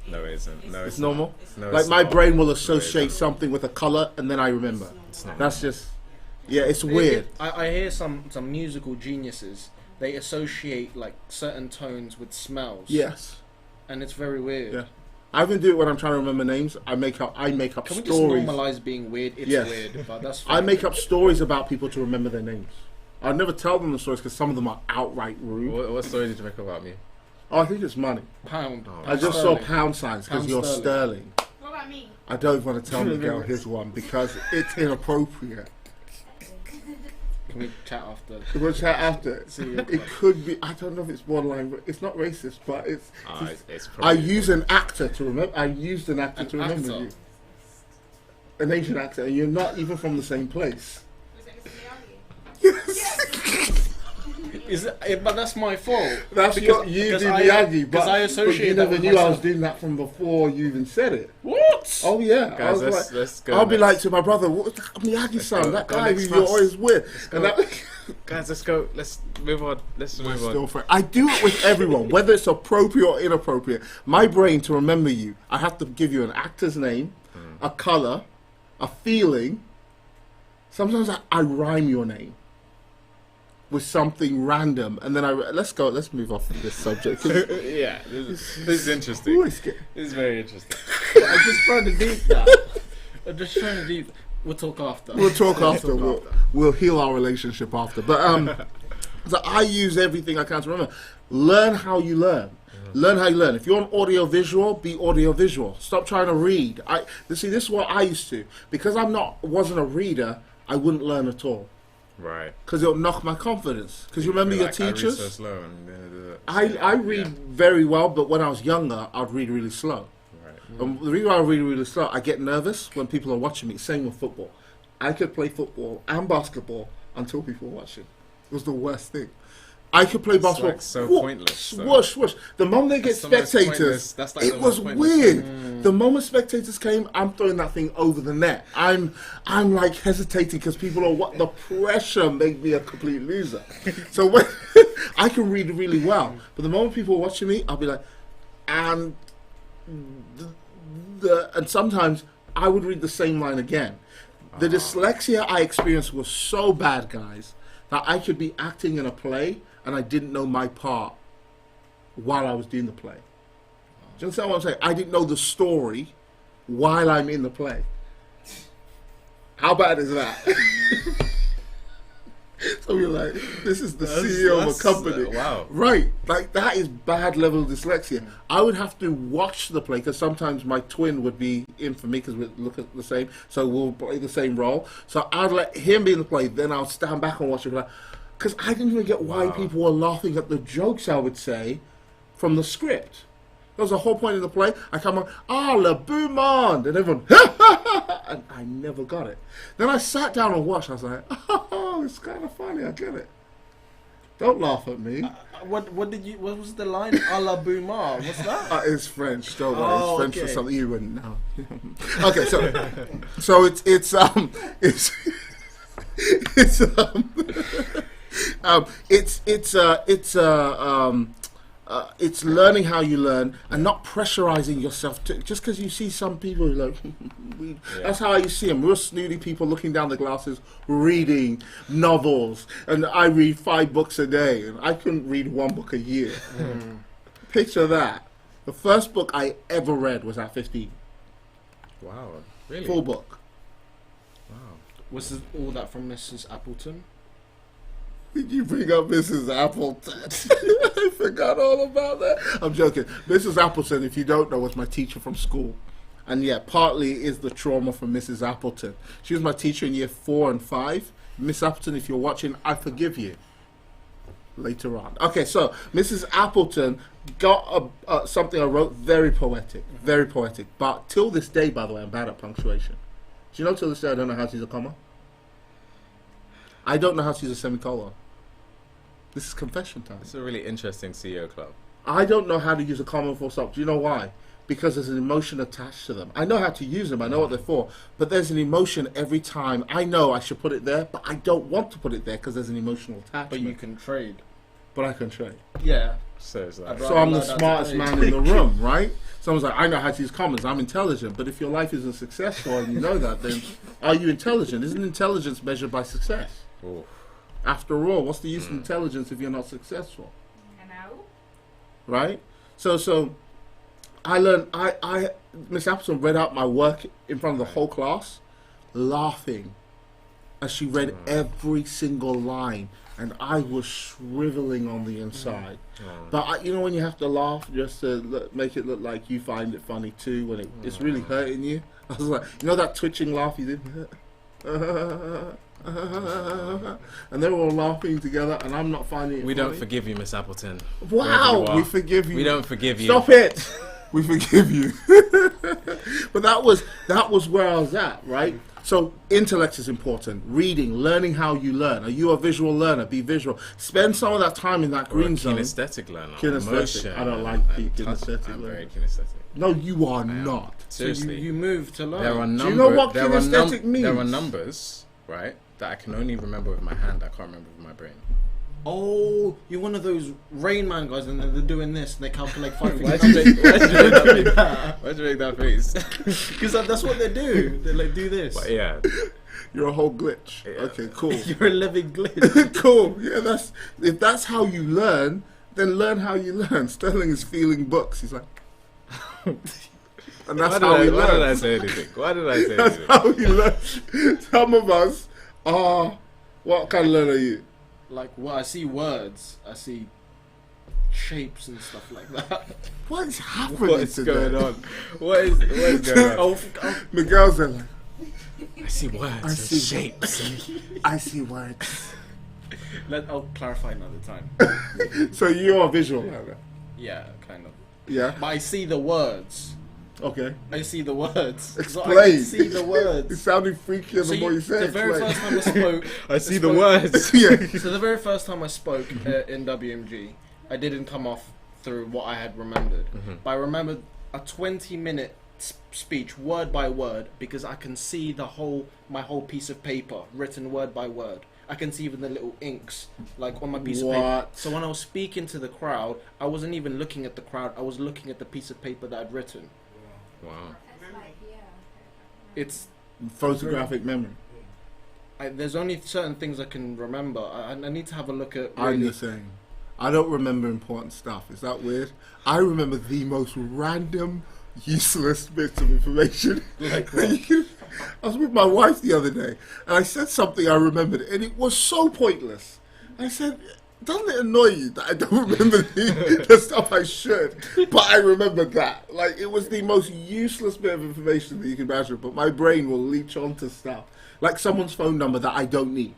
it isn't. No,
It's
not.
normal?
No,
Like
it's
my
not.
brain will
No,
associate
it's not.
something with a color and then I remember.
It's not.
That's just... Yeah, it's weird.
I hear some musical geniuses, they associate like certain tones with smells.
Yes.
And it's very weird.
Yeah. I even do it when I'm trying to remember names. I make up
Can we just
stories.
normalize being weird? It's
Yes.
weird, but that's
I
fine.
make up stories about people to remember their names. I'd never tell them the stories because some of them are outright rude.
What story did you make about me?
Oh, I think it's money.
Pound.
Oh.
I just
sterling.
saw pound signs because
Pound
you're
sterling.
sterling.
What about me?
I don't want to tell Miguel his one because it's inappropriate.
Can we chat after?
We'll chat after.
See you.
It could be. I don't know if it's borderline. It's not racist, but it's.
It's
I
probably
use an actor to remember. I used an actor
An
to remember
actor?
you. An Asian actor, and you're not even from the same place.
Was it Mr. Miyagi?
But that's my fault.
That's
Because-
you
because
did
I-
Miyagi,
because
but
I
but
associate
you
that
never
with
knew I was
myself.
doing that from before you even said it.
What?
Oh yeah, I
Guys,
was
let's
like,
go.
I'll be
next.
like to my brother, what, Miyagi son,
go-
that
go
guy who
next
you're
class.
always with. And
go.
that,
Guys, let's go. Let's move on. Let's move on.
still friends. I do it with everyone, whether it's appropriate or inappropriate. My brain, to remember you, I have to give you an actor's name, a color, a feeling. Sometimes I rhyme your name with something random, and then let's move off of this subject.
Yeah, this is interesting.
Ooh, it's
This is very interesting.
I'm just trying to deep that. I'm just trying to deep. We'll talk after.
We'll talk after. We'll heal our relationship after. But so I use everything I can to remember. Learn how you learn. Learn how you learn. If you're an audio-visual, be audio-visual. Stop trying to read. This is what I used to. Because wasn't a reader, I wouldn't learn at all.
Right.
Because it'll knock my confidence. Because you remember your
Like, I read
teachers?
so slow and,
I read very well, but when I was younger, I'd read really slow.
Right.
And the reason why I read really slow, I get nervous when people are watching me. Same with football. I could play football and basketball until people were watching. It was the worst thing. I could play basketball.
Like so
whoosh,
pointless.
Swoosh, swoosh. The moment they get
That's the most
spectators,
pointless- that's like the
it
most
was
pointless
weird. The moment spectators came, I'm throwing that thing over the net. I'm like hesitating because people are what the pressure made me a complete loser. So when I can read really well, but the moment people are watching me, I'll be like, and and sometimes I would read the same line again. The dyslexia I experienced was so bad, guys, that I could be acting in a play and I didn't know my part while I was doing the play. Do you understand what I'm saying? I didn't know the story while I'm in the play. How bad is that? So you're like, this is the CEO of a company.
Wow.
Right. Like, that is bad level of dyslexia. I would have to watch the play because sometimes my twin would be in for me because we look at the same. So we'll play the same role. So I'd let him be in the play. Then I'll stand back and watch it. Because I didn't even get why people were laughing at the jokes I would say from the script. There was a whole point in the play. I come on, le boumond, and everyone, and I never got it. Then I sat down and watched. I was like, oh, it's kind of funny. I get it. Don't laugh at me.
What was the line? A la Boumard. What's that?
It's French. Don't worry.
Oh,
It's French
okay.
for something you wouldn't know. Okay, so it's it's learning how you learn and not pressurizing yourself to, just because you see some people who like that's how I see them, real snooty people looking down the glasses reading novels, and I read 5 books a day and I couldn't read 1 book a year. Picture that. The first book I ever read was at 15.
Wow. Really?
Full book.
Wow.
Was it all that from Mrs. Appleton?
Did you bring up Mrs. Appleton? I forgot all about that. I'm joking. Mrs. Appleton, if you don't know, was my teacher from school. And yeah, partly is the trauma from Mrs. Appleton. She was my teacher in year 4 and 5. Miss Appleton, if you're watching, I forgive you. Later on. Okay, so Mrs. Appleton got something I wrote very poetic. Very poetic. But till this day, by the way, I'm bad at punctuation. Do you know till this day I don't know how to use a comma? I don't know how to use a semicolon. This is confession time.
It's a really interesting CEO club.
I don't know how to use a comma full stop. Do you know why? Because there's an emotion attached to them. I know how to use them. I know what they're for. But there's an emotion every time. I know I should put it there, but I don't want to put it there because there's an emotional attachment.
But you can trade.
But I can trade.
Yeah.
So it's like,
I'd
So I'm the
rather learn
smartest
how to
man in the room, right? Someone's like, I know how to use commas. I'm intelligent. But if your life isn't successful and you know that, then are you intelligent? Isn't intelligence measured by success?
oh,
After all, what's the use of intelligence if you're not successful?
Hello?
Right? So I learned, Miss Appleton read out my work in front of the whole class, laughing as she read every single line, and I was shriveling on the inside. But you know when you have to laugh just to make it look like you find it funny too, when it's really hurting you? I was like, you know that twitching laugh you did? And they were all laughing together, and I'm not finding it
we
funny.
don't forgive you, Miss Appleton.
Wow,
Wherever you
we
are.
forgive you.
We don't forgive you.
Stop it. We forgive you. But that was where I was at, right? So intellect is important. Reading, learning how you learn. Are you a visual learner? Be visual. Spend some of that time in that
Or a
green zone.
kinesthetic learner.
Kinesthetic.
Emotion
I don't like
and
kinesthetic
I'm
learner.
very kinesthetic.
No, you are
I am.
not.
So
Seriously.
you move to learn.
There are
Do you know what
there are
kinesthetic means?
There are numbers, right, that I can only remember with my hand. I can't remember with my brain.
Oh, you're one of those Rain Man guys, and they're doing this, and they calculate 5
Why'd
things.
you make that face?
Because that's what they do. They like do this.
But yeah,
You're a whole glitch.
Yeah.
Okay, cool.
You're a living glitch.
Cool. Yeah, if that's how you learn, then learn how you learn. Sterling is feeling books. He's like, And that's
Why
how we
why did I
learn.
say anything? Why did I say
That's
anything?
how we learn. Some of us are. What kind of learner are you?
Like, well, I see words, I see shapes and stuff like that.
What is happening
What is
today?
going on? What is going on?
Miguel's like,
I see words
I
and
see
shapes.
I see words.
I'll clarify another time.
So you're a visual learner.
Yeah, kind of.
Yeah.
But I see the words.
Okay.
I see the words. So I
Explain.
can see the
It
words.
sounded freakier the more you said.
the very
Explain.
first time I spoke,
I see the
spoke-
words.
Yeah.
So the very first time I spoke in WMG, I didn't come off through what I had remembered, but I remembered a 20-minute speech, word by word, because I can see my whole piece of paper written word by word. I can see even the little inks like on my piece of paper.
What?
So when I was speaking to the crowd, I wasn't even looking at the crowd. I was looking at the piece of paper that I'd written.
Wow.
That's like, yeah.
It's
Photographic memory.
there's only certain things I can remember. I need to have a look at.
I'm
Really,
the same. I don't remember important stuff. Is that weird? I remember the most random, useless bits of information.
Like what?
I was with my wife the other day, and I said something I remembered, and it was so pointless. I said, doesn't it annoy you that I don't remember the stuff I should? But I remembered that. Like, it was the most useless bit of information that you can imagine, but my brain will leech onto stuff. Like someone's phone number that I don't need.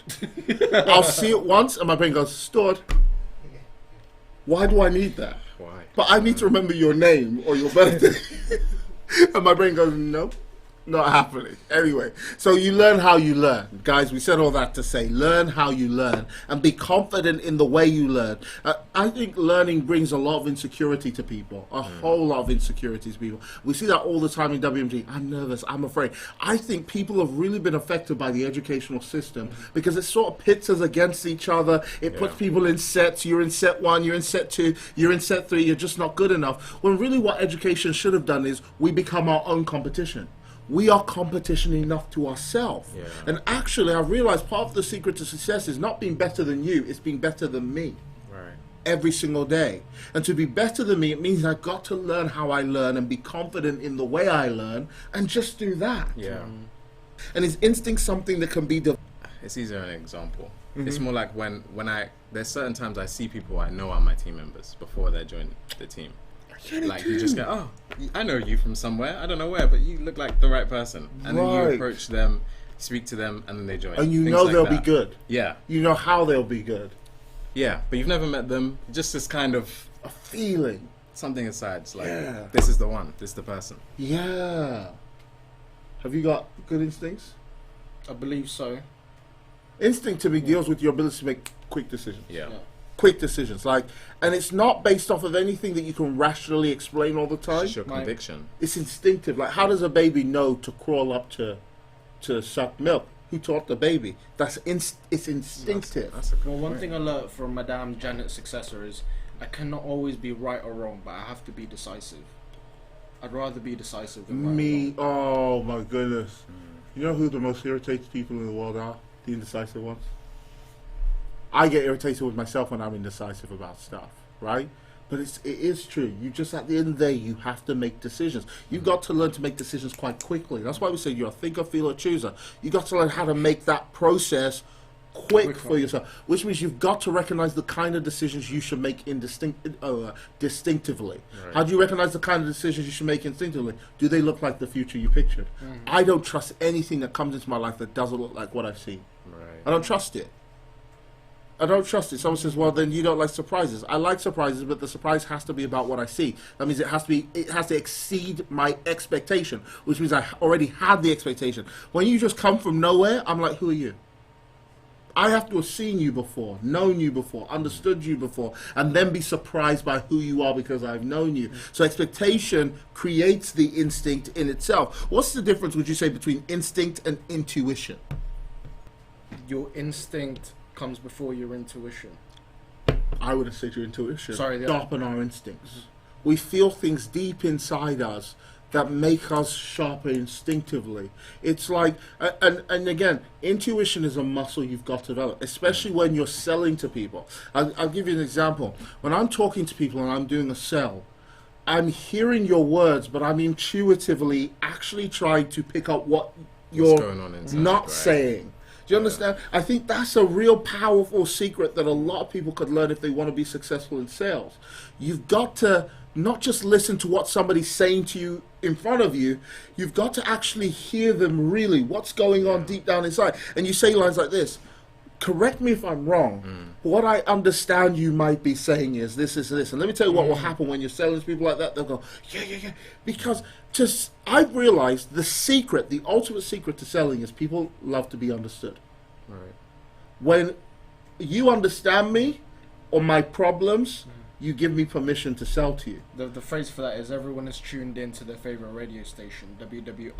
I'll see it once, and my brain goes, stored. Why do I need that?
Why?
But I need to remember your name or your birthday. And my brain goes, nope, not happening. Anyway, so you learn how you learn. Guys, we said all that to say, learn how you learn and be confident in the way you learn. I think learning brings a lot of insecurity to people, a whole lot of insecurities to people. We see that all the time in WMG. I'm nervous, I'm afraid. I think people have really been affected by the educational system because it sort of pits us against each other. It puts people in sets. You're in set 1, you're in set 2, you're in set 3, you're just not good enough. When really what education should have done is we become our own competition. We are competition enough to ourselves.
Yeah.
And actually, I've realized part of the secret to success is not being better than you, it's being better than me
Right.
every single day. And to be better than me, it means I've got to learn how I learn and be confident in the way I learn and just do that.
Yeah.
And is instinct something that can be developed?
It's easier an example. It's more like when there's certain times I see people I know are my team members before they join the team. Like you just go, oh, I know you from somewhere. I don't know where, but you look like the right person. And then you
Right.
approach them, speak to them, and then they join.
And you
Things
know
like
they'll
that.
be good.
Yeah,
You know how they'll be good.
yeah. But you've never met them. Just this kind of
A feeling.
something aside. It's like,
Yeah.
this is the one. This is the person.
Yeah. Have you got good instincts?
I believe so.
Instinct to me deals with your ability to make quick decisions.
Yeah.
Yeah.
Quick decisions. And it's not based off of anything that you can rationally explain all the time.
It's your
My-
conviction.
It's instinctive. Like, how does a baby know to crawl up to suck milk? Who taught the baby? It's instinctive.
That's a good
Well, one
point.
thing I learned from Madame Janet's successor is I cannot always be right or wrong, but I have to be decisive. I'd rather be decisive than right
Me, oh my goodness. You know who the most irritated people in the world are? The indecisive ones. I get irritated with myself when I'm indecisive about stuff, right? But it is true. You just, at the end of the day, you have to make decisions. You've got to learn to make decisions quite quickly. That's why we say you're a thinker, feeler, chooser. You got to learn how to make that process quick for yourself, which means you've got to recognize the kind of decisions you should make distinctively.
Right.
How do you recognize the kind of decisions you should make instinctively? Do they look like the future you pictured? I don't trust anything that comes into my life that doesn't look like what I've seen.
Right.
I don't trust it. I don't trust it. Someone says, well, then you don't like surprises. I like surprises, but the surprise has to be about what I see. That means it has to exceed my expectation, which means I already had the expectation. When you just come from nowhere, I'm like, who are you? I have to have seen you before, known you before, understood you before, and then be surprised by who you are because I've known you. So expectation creates the instinct in itself. What's the difference, would you say, between instinct and intuition?
Your instinct comes before your intuition.
I would have said your intuition.
Sorry, yeah.
Sharpen our instincts. We feel things deep inside us that make us sharper instinctively. It's like, and again, intuition is a muscle you've got to develop, especially when you're selling to people. I'll give you an example. When I'm talking to people and I'm doing a sell, I'm hearing your words, but I'm intuitively actually trying to pick up what you're
going on inside,
not
right?
saying. Do you understand? I think that's a real powerful secret that a lot of people could learn if they want to be successful in sales. You've got to not just listen to what somebody's saying to you in front of you, you've got to actually hear them really, what's going on deep down inside. And you say lines like this, correct me if I'm wrong, but what I understand you might be saying is this, and let me tell you what will happen when you're selling to people like that. They'll go, yeah, because I've realized the secret, the ultimate secret to selling is people love to be understood.
Right.
When you understand me or my problems, you give me permission to sell to you.
The phrase for that is everyone is tuned in to their favorite radio station, WWIFM.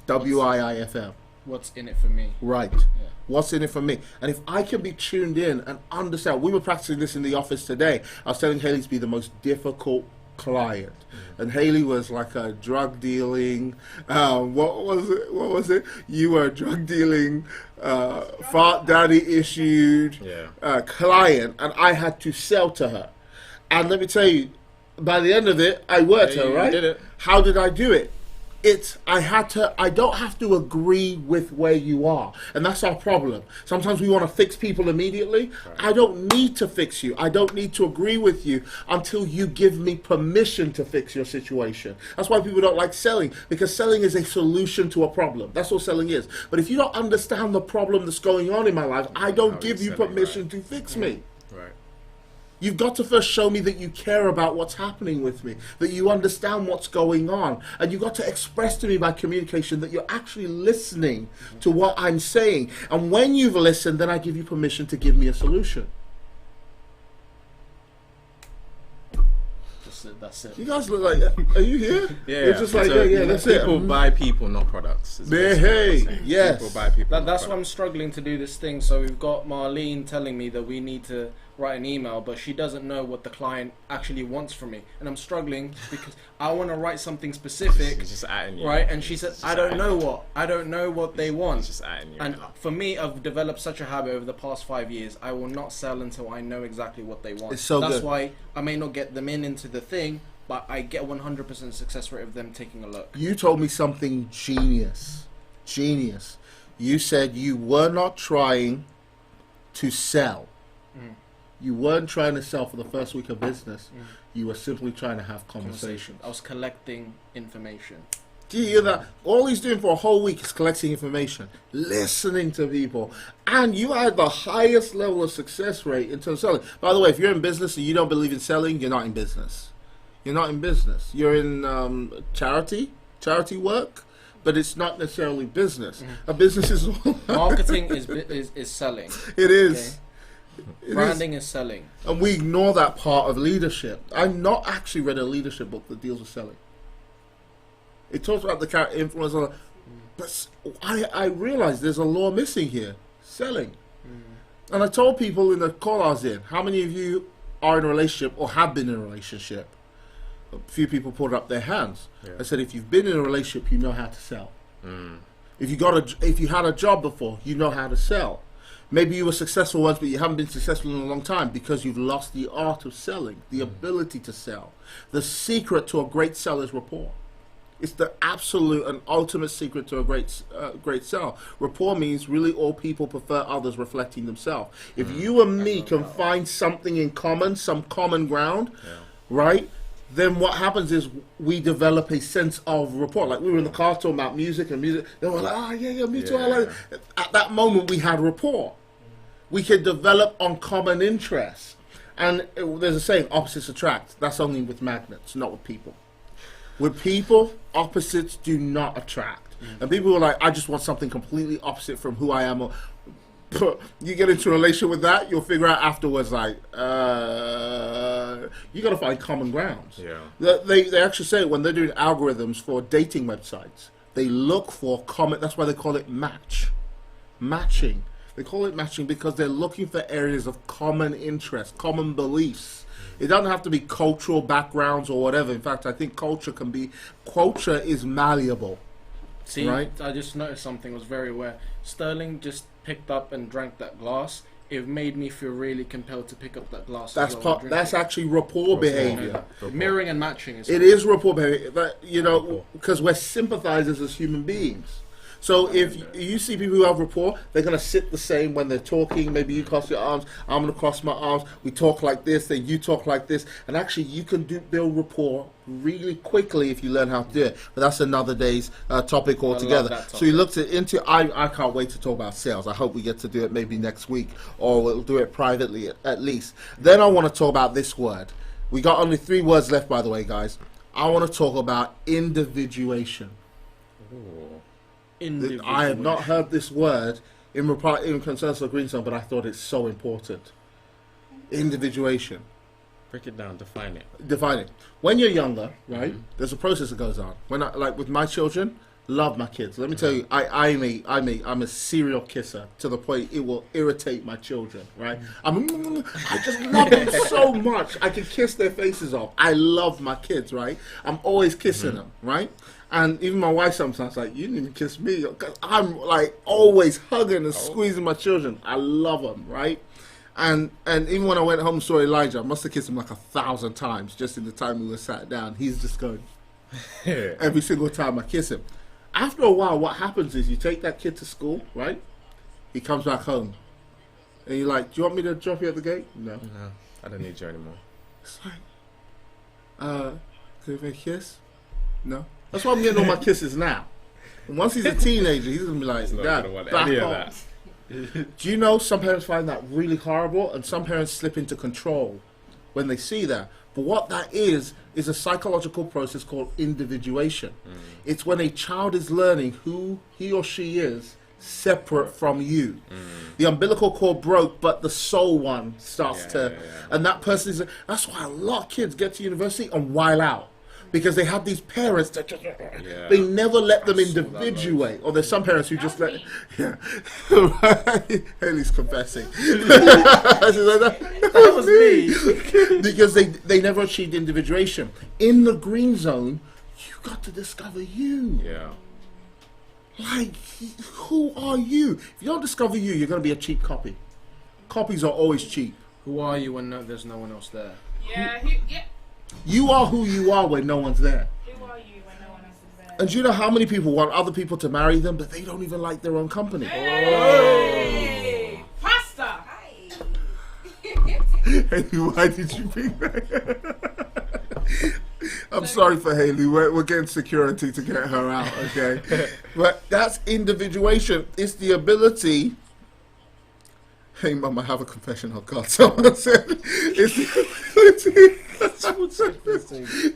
WIIFM.
What's in it for me?
Right.
Yeah.
What's in it for me? And if I can be tuned in and understand, we were practicing this in the office today. I was telling Haley to be the most difficult client, and Haley was like a drug dealing. What was it? You were a drug dealing, fart daddy issued client, and I had to sell to her. And let me tell you, by the end of it, I worked her, right?
Did it.
How did I do it? I don't have to agree with where you are. And that's our problem. Sometimes we want to fix people immediately. Right. I don't need to fix you. I don't need to agree with you until you give me permission to fix your situation. That's why people don't like selling, because selling is a solution to a problem. That's what selling is. But if you don't understand the problem that's going on in my life, I don't give you permission to fix me.
Right.
You've got to first show me that you care about what's happening with me, that you understand what's going on, and you've got to express to me by communication that you're actually listening to what I'm saying. And when you've listened, then I give you permission to give me a solution.
That's it.
You guys look like, are you here?
Yeah.
You're just like, yeah, that's it.
People buy people, not products.
Hey, yes.
People buy people.
That's why I'm struggling to do this thing. So we've got Marlene telling me that we need to write an email, but she doesn't know what the client actually wants from me, and I'm struggling because I want to write something specific.
She's just atting you.
Right? And she said, I don't know what they want.
She's just atting you.
And for me, I've developed such a habit over the past 5 years. I will not sell until I know exactly what they want.
It's so
That's
good.
why I may not get them into the thing, but I get 100% success rate of them taking a look.
You told me something genius. Genius. You said you were not trying to sell. You weren't trying to sell for the first week of business. You were simply trying to have conversation.
I was collecting information.
Do you hear that? All he's doing for a whole week is collecting information, listening to people. And you had the highest level of success rate in terms of selling. By the way, if you're in business and you don't believe in selling, you're not in business. You're not in business. You're in charity work, but it's not necessarily business. A business is all
Marketing is selling.
It is.
Okay? Branding is selling.
And we ignore that part of leadership. I've not actually read a leadership book that deals with selling. It talks about the character influence, but I realize there's a law missing here. Selling. And I told people in the call I was in, how many of you are in a relationship or have been in a relationship? A few people put up their hands.
Yeah.
I said, if you've been in a relationship, you know how to sell. If you had a job before, you know how to sell. Maybe you were successful once, but you haven't been successful in a long time because you've lost the art of selling, the ability to sell. The secret to a great sell is rapport. It's the absolute and ultimate secret to a great sell. Rapport means really all people prefer others reflecting themselves. If you and me can find something in common, some common ground, right? Then what happens is we develop a sense of rapport. Like we were in the car talking about music, they were like, me too. I like it. At that moment, we had rapport. We could develop on common interests. And there's a saying, opposites attract. That's only with magnets, not with people. With people, opposites do not attract. And people are like, I just want something completely opposite from who I am. You get into a relationship with that, you'll figure out afterwards, like, you got to find common grounds.
Yeah.
They actually say when they're doing algorithms for dating websites, they look for common. That's why they call it matching. They call it matching because they're looking for areas of common interest, common beliefs. It doesn't have to be cultural backgrounds or whatever. In fact, I think culture is malleable.
See,
right?
I just noticed something. I was very aware. Sterling just picked up and drank that glass. it made me feel really compelled to pick up that glass.
That's
as well and
part.
drink
That's
it.
actually rapport behavior.
Mirroring and matching is
It is rapport behavior, but, you know, because we're sympathizers as human beings. So if you see people who have rapport, they're going to sit the same when they're talking. Maybe you cross your arms, I'm going to cross my arms. We talk like this, then you talk like this. And actually, you can build rapport really quickly if you learn how to do it. But that's another day's topic altogether.
that topic.
So you looked into, I can't wait to talk about sales. I hope we get to do it maybe next week, or we'll do it privately at least. Then I want to talk about this word. We got only 3 words left, by the way, guys. I want to talk about individuation. I had not heard this word in Consensus of Green Zone, but I thought it's so important. Individuation.
Break it down, define it.
Define it. When you're younger, right, there's a process that goes on. When like with my children, love my kids. Let me tell you, I'm a serial kisser to the point it will irritate my children, right? I just love them so much. I can kiss their faces off. I love my kids, right? I'm always kissing them, right? And even my wife sometimes like, you didn't even kiss me. 'Cause I'm like always hugging and squeezing my children. I love them, right? And even when I went home and saw Elijah, I must have kissed him like 1,000 times just in the time we were sat down. He's just going, every single time I kiss him. After a while, what happens is you take that kid to school, right? He comes back home. And you're like, do you want me to drop you at the gate? No.
No, I don't need you anymore.
It's like, can we have a kiss? No. That's why I'm getting all my kisses now. And once he's a teenager, he's going to be like,
He's not
Dad,
gonna want
back
any of
off.
that.
Do you know some parents find that really horrible, and some parents slip into control when they see that? But what that is a psychological process called individuation. It's when a child is learning who he or she is separate from you. The umbilical cord broke, but the soul one starts and that person is, that's why a lot of kids get to university and while out. Because they have these parents that just, they never let them individuate. Or there's some parents who just let, Haley's confessing.
That was me.
Because they never achieved individuation. In the green zone, you got to discover you.
Yeah.
Like, who are you? If you don't discover you, you're going to be a cheap copy. Copies are always cheap.
Who are you when there's no one else there?
Yeah,
You are who you are when no one's there.
who are you when no one else is there?
And do you know how many people want other people to marry them, but they don't even like their own company?
Hey! Pasta!
Haley, why did you pick that? I'm sorry for Haley. We're getting security to get her out, okay? But that's individuation. It's the ability. Hey, Mum, I have a confession. Oh, God. Someone said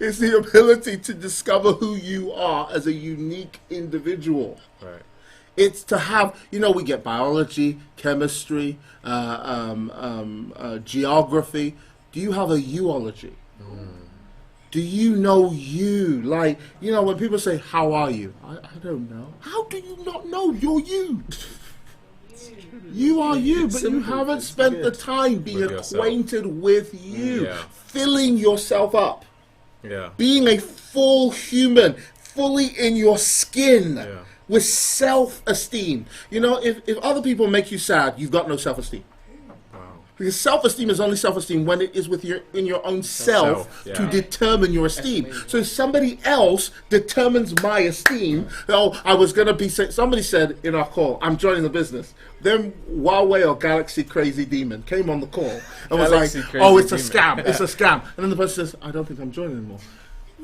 it's the ability to discover who you are as a unique individual.
Right.
It's to have, we get biology, chemistry, geography. Do you have a uology? Do you know you? Like, when people say, how are you? I don't know. How do you not know you're you? You are you, but you haven't spent the time being acquainted with you, filling yourself up, being a full human, fully in your skin, with self-esteem. If other people make you sad, you've got no self-esteem. Because self-esteem is only self-esteem when it is in your own self to determine your esteem. So if somebody else determines my esteem, I was going to be, somebody said in our call, I'm joining the business. Then Huawei or Galaxy Crazy Demon came on the call and was like, it's a scam, it's a scam. And then the person says, I don't think I'm joining anymore.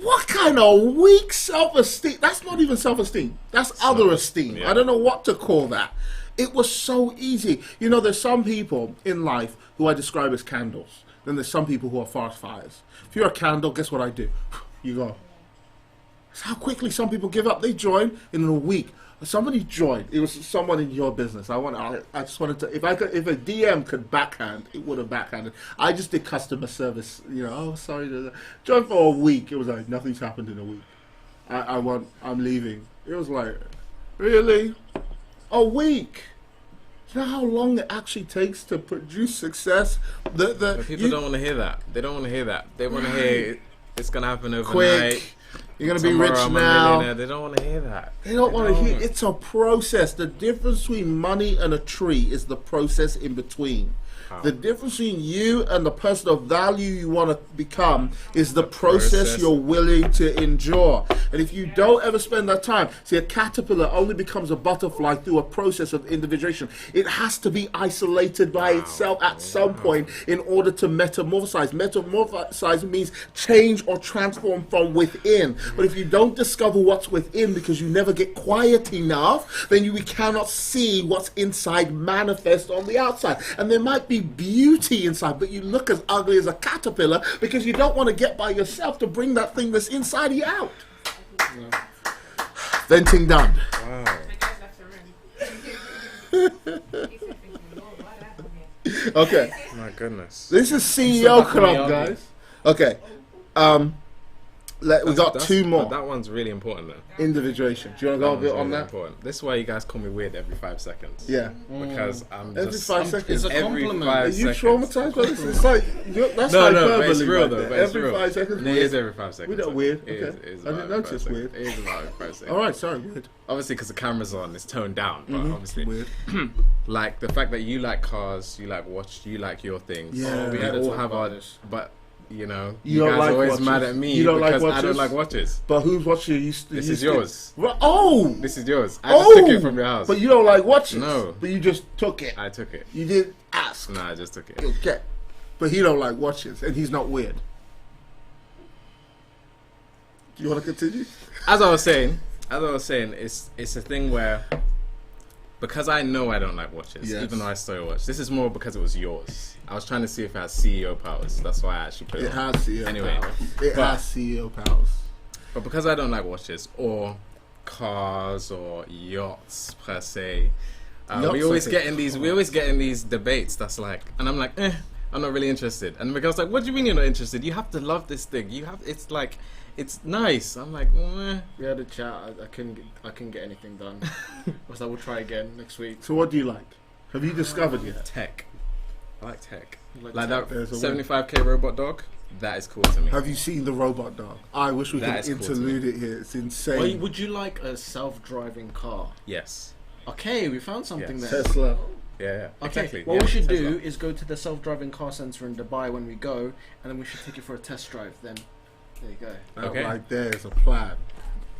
What kind of weak self-esteem? That's not even self-esteem. That's other esteem. I don't know what to call that. It was so easy. There's some people in life who I describe as candles. Then there's some people who are fast fires. If you're a candle, guess what I do? You go. That's how quickly some people give up. They join in a week. Somebody joined. It was someone in your business. I just wanted to. If a DM could backhand, it would have backhanded. I just did customer service. Sorry. Joined for a week. It was like nothing's happened in a week. I'm leaving. It was like, really? A week. You know how long it actually takes to produce success?
But people don't want to hear that. They don't want to hear that. They want to hear it's going to happen overnight.
You're going to be
tomorrow
rich
I'm a
now.
millionaire. They don't want to hear that.
They don't want to hear. It's a process. The difference between money and a tree is the process in between. The difference between you and the person of value you want to become is the process you're willing to endure. And if you don't ever spend that time, see, a caterpillar only becomes a butterfly through a process of individuation. It has to be isolated by itself at some point in order to metamorphosize. Metamorphosize means change or transform from within. But if you don't discover what's within because you never get quiet enough, then we cannot see what's inside manifest on the outside. And there might be beauty inside, but you look as ugly as a caterpillar because you don't want to get by yourself to bring that thing that's inside you out. Venting done.
Wow.
The guys left the room. He said thinking, Lord, what happened here?
Okay,
My goodness.
this is CEO
Stop back on
Club,
the
guys. Okay, we got two more.
That one's really important though.
Individuation. Do you want to go a bit on
Really
that?
important. This is why you guys call me weird every 5 seconds.
Yeah.
Because I'm
Every
just
5 seconds.
It's a
every
compliment.
5
Are you
seconds.
traumatized by this? It's like that's
No,
hyperbole
but it's real
right
though.
there.
But it's
Every
real.
5 seconds.
It is every 5 seconds.
We're not weird.
It is-
Okay.
it is
I didn't
about
notice
5 seconds.
weird.
It is about 5 seconds.
All right, sorry, weird.
Obviously, because the camera's on, it's toned down. But obviously,
Weird.
like the fact that you like cars, you like watch, you like your things.
Yeah.
we
We had to
all
talk
have
about
our.
this.
But you know,
You
you
don't
guys
like
are always
watches?
mad at me
You don't like
because I
watches?
don't like watches.
But who's watching?
This is yours.
Oh!
This is yours. I just took it from your house.
But you don't like watches?
No.
But you just took it.
I took it.
You didn't ask.
No, I just took it.
Okay. But he don't like watches, and he's not weird. Do you want to continue?
As I was saying, it's a thing where because I know I don't like watches,
Yes.
even though I stole your watch. This is more because it was yours. I was trying to see if it has CEO powers. That's why I actually put it.
It
on.
has CEO
Anyway,
powers. It
but-
has CEO powers.
But because I don't like watches or cars or yachts per se,
Yachts,
we always
I
get
think.
in these. We always get in these debates. That's like, and I'm like, I'm not really interested. And the girl's like, what do you mean you're not interested? You have to love this thing. You have. It's like, it's nice. I'm like,
We had a chat. I couldn't get anything done. I was like, we'll try again next week.
So what do you like? Have you discovered yet?
tech. I like tech.
You like
Like
tech?
that
There's a
75k robot dog. That is cool to me.
Have you seen the robot dog? I wish we
That
could
is cool to
interlude it here. It's insane.
Would you like a self-driving car?
Yes.
Okay, we found something
Yes.
there.
Tesla.
Yeah.
Okay,
Exactly.
what
yeah,
we should
Tesla.
do is go to the self-driving car center in Dubai when we go, and then we should take it for a test drive. Then, there you go.
That
Okay.
right there is a plan.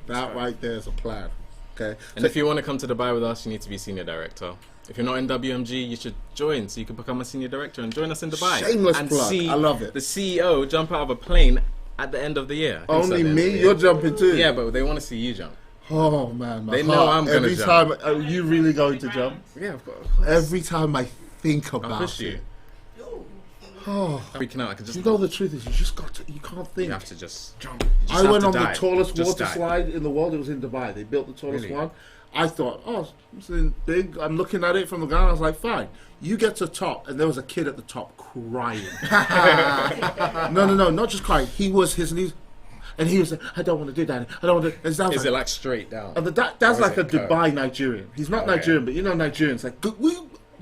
That
right.
right there is a plan. Okay.
And if you want to come to Dubai with us, you need to be senior director. If you're not in WMG, you should join so you can become a senior director and join us in Dubai.
Shameless
and
plug.
see
I love it.
the CEO jump out of a plane at the end of the year. I think it's
Only
at the end of
me?
the
You're
year.
jumping too?
Yeah, but they want to see you jump.
Oh man, my
They
heart.
know I'm gonna
Every
jump.
time, are you really going to jump?
Yeah, of course.
Every time I think
I'll
about
push
it.
you.
Oh,
Freaking out. I could just.
you know the truth is, you just got to. You can't think.
You have to just jump.
I went on the tallest
Just
water
die.
slide in the world. It was in Dubai. They built the tallest
Really?
one. I thought, oh, it's big. I'm looking at it from the ground. I was like, fine. You get to the top, and there was a kid at the top crying. No, not just crying. He was his knees, and he was like, I don't want to do that. I don't want to. And
Is it like straight down?
and that's
or is
like a
it curved?
Dubai Nigerian. He's not
Okay.
Nigerian, but you know Nigerians. Like,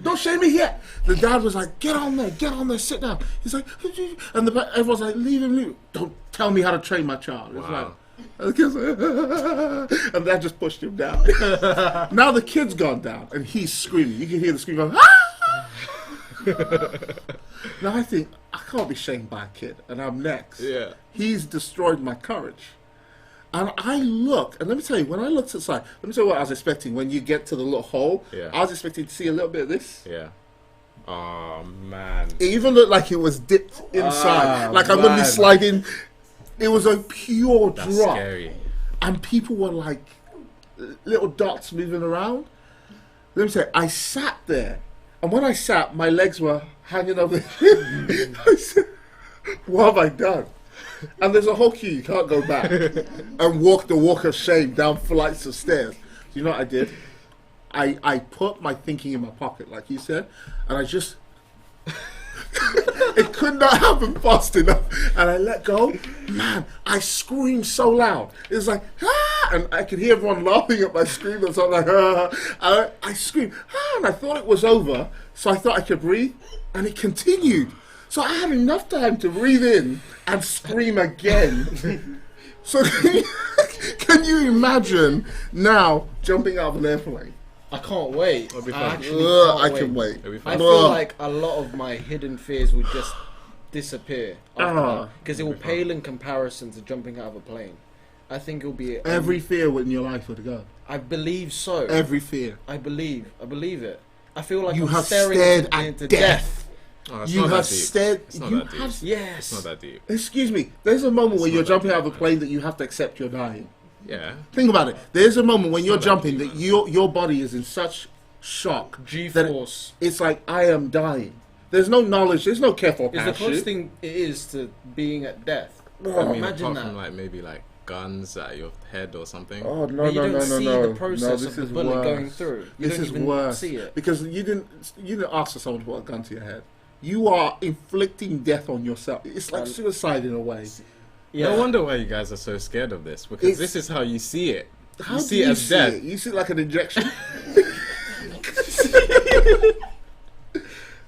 don't shame me yet. The dad was like, get on there, sit down. He's like, and everyone's like, leave him. Don't tell me how to train my child. It's
Wow.
like, and that just pushed him down. Now the kid's gone down, and he's screaming. You can hear the scream going, ah! Now I think, I can't be shamed by a kid, and I'm next.
Yeah.
He's destroyed my courage. And I look, and let me tell you, when I looked outside, let me tell you what I was expecting. When you get to the little hole,
Yeah.
I was expecting to see a little bit of this.
Yeah. Oh man.
It even looked like it was dipped inside. Like I'm going to be
man.
sliding. It was a pure
That's
drop.
scary.
And people were like little dots moving around. Let me say, I sat there, and when I sat, my legs were hanging over. I said, what have I done? And there's a whole queue, you can't go back and walk the walk of shame down flights of stairs. Do you know what I did? I put my thinking in my pocket, like you said, and I just. It could not happen fast enough, and I let go. Man, I screamed so loud. It was like, ah! And I could hear everyone laughing at my scream, and so I'm like, ah! And I screamed, ah! And I thought it was over, so I thought I could breathe, and it continued. So I had enough time to breathe in and scream again So can you imagine now jumping out of an airplane?
I can't wait.
It'll be
I
fun.
actually
I
can't
can wait.
It'll be
I
fun.
feel like a lot of my hidden fears would just disappear because it will pale in comparison to jumping out of a plane. I think it'll be
Every fear in your life would go.
I believe so.
Every fear.
I believe it. I feel like
You
I'm
have
staring
stared
into
at death.
Oh, it's
You
not
have
that deep.
stared.
It's not
You
that deep.
have.
It's
Yes.
not that deep.
Excuse me. There's a moment
It's
when
not
you're
that
jumping
deep,
out of a
man.
plane that you have to accept you're dying.
Yeah.
Think about it. There's a moment when you're
not that
jumping
deep,
that
man.
your body is in such shock that
G-force
it's like I am dying. There's no knowledge. There's no careful
is the
parachute.
closest thing it is to being at death.
I mean,
Imagine
apart
that.
from like maybe like guns at your head or something.
Oh no
But you
no
don't
no no
see
no!
the process
no,
of
this
the
is
bullet
worse.
going through. You
This
don't
is
even
worse
see it.
because you didn't ask for someone to put a gun to your head. You are inflicting death on yourself. It's like suicide in a way.
Yeah.
No wonder why you guys are so scared of this, because
It's-
this is how you see it.
How
You
do
see it
you
as
see
death.
it? You see it like an injection.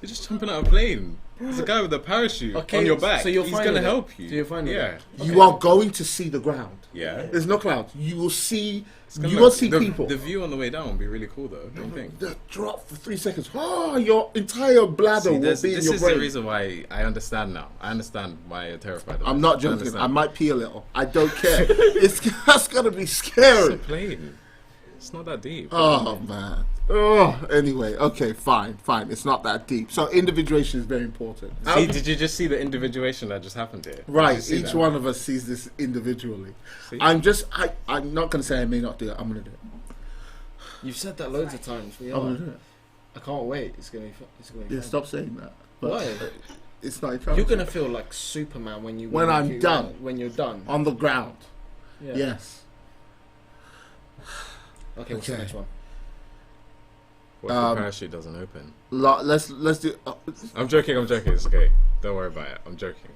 You're just jumping out of a plane. There's a guy with a parachute
Okay,
on your back.
so you're
He's
fine
gonna
with it?
help you.
So you're fine with
Yeah.
it?
You are going to see the ground.
Yeah.
There's no clouds. You will see.
It's gonna
You
look-
will see
the,
people.
The view on the way down will be really cool, though. Don't you think?
The drop for 3 seconds. Oh, your entire bladder
See,
will
this
be in
this
your
is
brain.
the reason why I understand now. I understand why you're terrified. Of
I'm
this.
not
I
joking.
understand.
I might pee a little. I don't care. That's gonna be scary.
It's a plane. It's not that deep.
Oh man. Oh, anyway, okay, fine. It's not that deep. So individuation is very important.
See, did you just see the individuation that just happened here? Did you
Right,
see
each
that?
one of us sees this individually.
See?
I'm not gonna say I may not do it. I'm gonna do it.
You've said that loads of times. We
I'm
are.
gonna do it.
I can't wait. It's gonna be. It's gonna be.
Yeah,
fun.
stop saying that. But
Why?
It's not.
You're gonna feel like Superman when you
When I'm done.
When you're done.
on the ground.
Yeah.
Yes.
Okay. What's the
Okay.
next one?
What if the parachute doesn't open?
Let's do.
I'm joking. It's okay. Don't worry about it. I'm joking.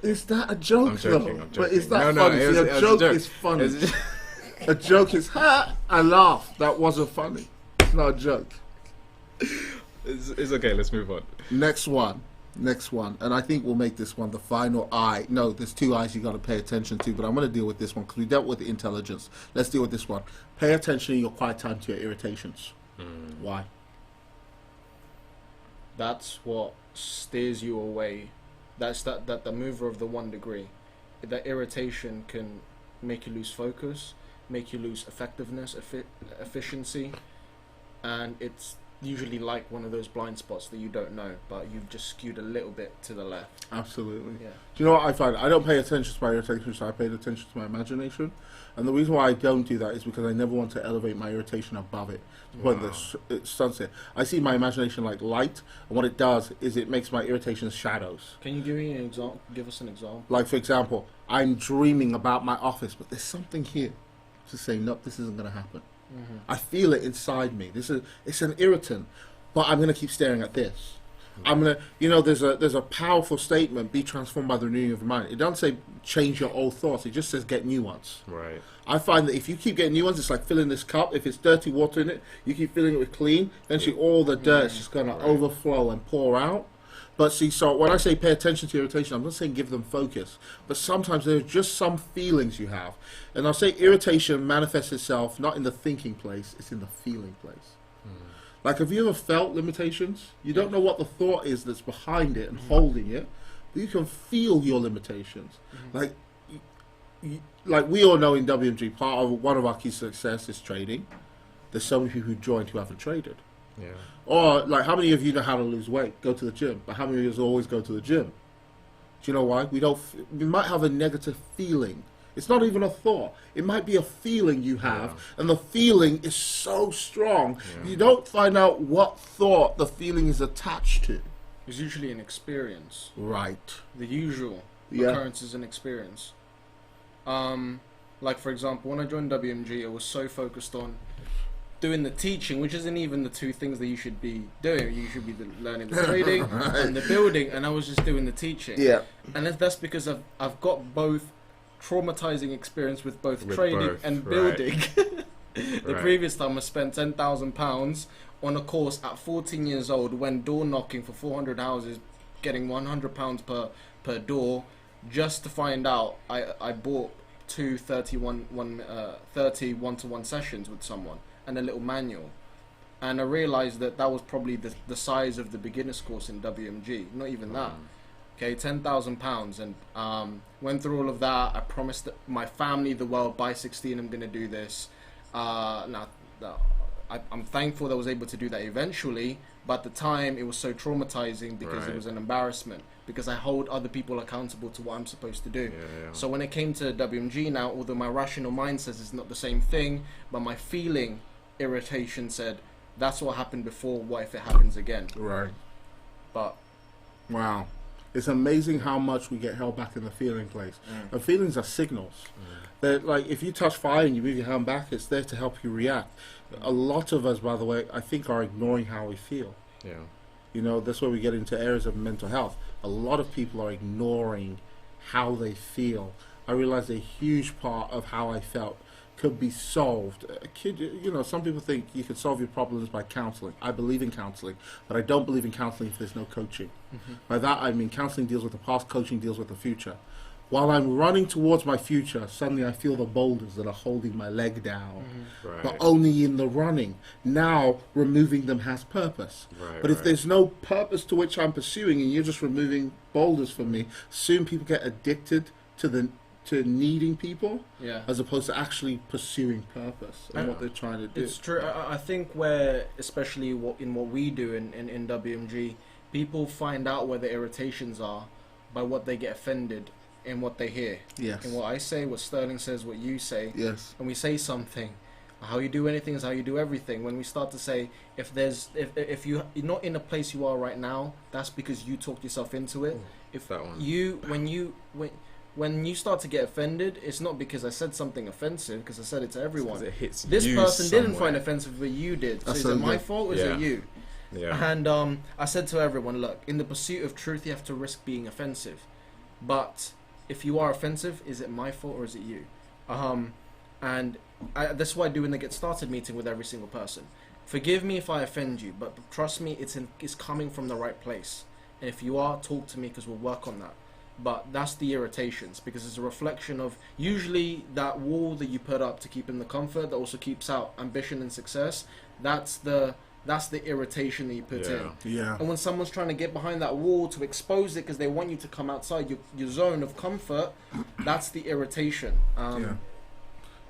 Is that a joke
I'm joking.
though?
I'm
But is
joking.
that
No,
funny?
it was-
See,
it
a
was
joke
a joke.
is funny.
It's-
A joke is ha. I laughed. That wasn't funny. It's not a joke.
It's okay. Let's move on.
Next one, and I think we'll make this one the final eye. No, there's 2 eyes you got to pay attention to, but I'm going to deal with this one because we dealt with the intelligence. Let's deal with this one. Pay attention in your quiet time to your irritations. Why?
That's what steers you away. That's that the mover of the 1 degree. That irritation can make you lose focus, make you lose effectiveness, efficiency, and it's usually like one of those blind spots that you don't know, but you've just skewed a little bit to the left.
Absolutely.
Yeah.
Do you know what I find? I don't pay attention to my irritation, so I pay attention to my imagination. And the reason why I don't do that is because I never want to elevate my irritation above it. When it's sunset, I see my imagination like light, and what it does is it makes my irritation shadows.
Can you give me an example? Give us an example.
Like, for example, I'm dreaming about my office, but there's something here to say, nope, this isn't going to happen. I feel it inside me. It's an irritant, but I'm going to keep staring at this. I'm going to, there's a powerful statement, be transformed by the renewing of your mind. It doesn't say change your old thoughts. It just says get new ones.
Right.
I find that if you keep getting new ones, it's like filling this cup. If it's dirty water in it, you keep filling it with clean, eventually all the dirt's just going to overflow and pour out. But see, so when I say pay attention to irritation, I'm not saying give them focus, but sometimes there's just some feelings you have. And I'll say irritation manifests itself not in the thinking place, it's in the feeling place. Like, have you ever felt limitations? You don't know what the thought is that's behind it and holding it, but you can feel your limitations. Like, like we all know in WMG, one of our key success is trading. There's so many people who joined who haven't traded.
Yeah.
Or, like, how many of you know how to lose weight? Go to the gym. But how many of us always go to the gym? Do you know why? We might have a negative feeling. It's not even a thought. It might be a feeling you have, and the feeling is so strong, you don't find out what thought the feeling is attached to.
It's usually an experience.
Right.
The usual occurrence is an experience. Like, for example, when I joined WMG, I was so focused on doing the teaching, which isn't even the 2 things that you should be doing. You should be learning the trading and the building, and I was just doing the teaching.
Yeah.
And that's because I've got both traumatizing experience with both
With
trading
both,
and
right.
building. The
Right.
previous time I spent £10,000 on a course at 14 years old, when door knocking for 400 houses, getting £100 per door, just to find out I bought two 30 one-to-one sessions with someone and a little manual. And I realized that that was probably the size of the beginner's course in WMG. Not even that. Okay, £10,000. And went through all of that. I promised my family the world, by 16 I'm going to do this. I'm thankful that I was able to do that eventually. But at the time, it was so traumatizing because it was an embarrassment. Because I hold other people accountable to what I'm supposed to do. So when it came to WMG now, although my rational mind says it's not the same thing, but my feeling, irritation said, that's what happened before, what if it happens again?
Right.
But
wow. It's amazing how much we get held back in the feeling place. And feelings are signals. That, like, if you touch fire and you move your hand back, it's there to help you react. A lot of us, by the way, I think are ignoring how we feel.
Yeah.
You know, that's where we get into areas of mental health. A lot of people are ignoring how they feel. I realized a huge part of how I felt could be solved. You know, some people think you can solve your problems by counseling. I believe in counseling, but I don't believe in counseling if there's no coaching. By that I mean counseling deals with the past, coaching deals with the future. While I'm running towards my future, suddenly I feel the boulders that are holding my leg down, but only in the running. Now removing them has purpose. But if there's no purpose to which I'm pursuing and you're just removing boulders from me, soon people get addicted to needing people, as opposed to actually pursuing purpose and what they're trying to do.
It's true. I think where, especially in what we do in WMG, people find out where the irritations are by what they get offended in what they hear.
Yes.
In what I say, what Sterling says, what you say.
Yes.
And we say something. How you do anything is how you do everything. When we start to say, if you're not in a place you are right now, that's because you talked yourself into it.
If that one.
When you start to get offended, it's not because I said something offensive, because I said it to everyone.
It hits
this
you
person didn't
somewhere.
find offensive, but you did. So
That's
is
so
it my
good.
fault or is it you?
Yeah.
And I said to everyone, look, in the pursuit of truth, you have to risk being offensive. But if you are offensive, is it my fault or is it you? And that's what I do in the Get Started meeting with every single person. Forgive me if I offend you, but trust me, it's coming from the right place. And if you are, talk to me because we'll work on that. But that's the irritations, because it's a reflection of usually that wall that you put up to keep in the comfort that also keeps out ambition and success. That's the irritation that you put in.
Yeah.
And when someone's trying to get behind that wall to expose it because they want you to come outside your zone of comfort, that's the irritation.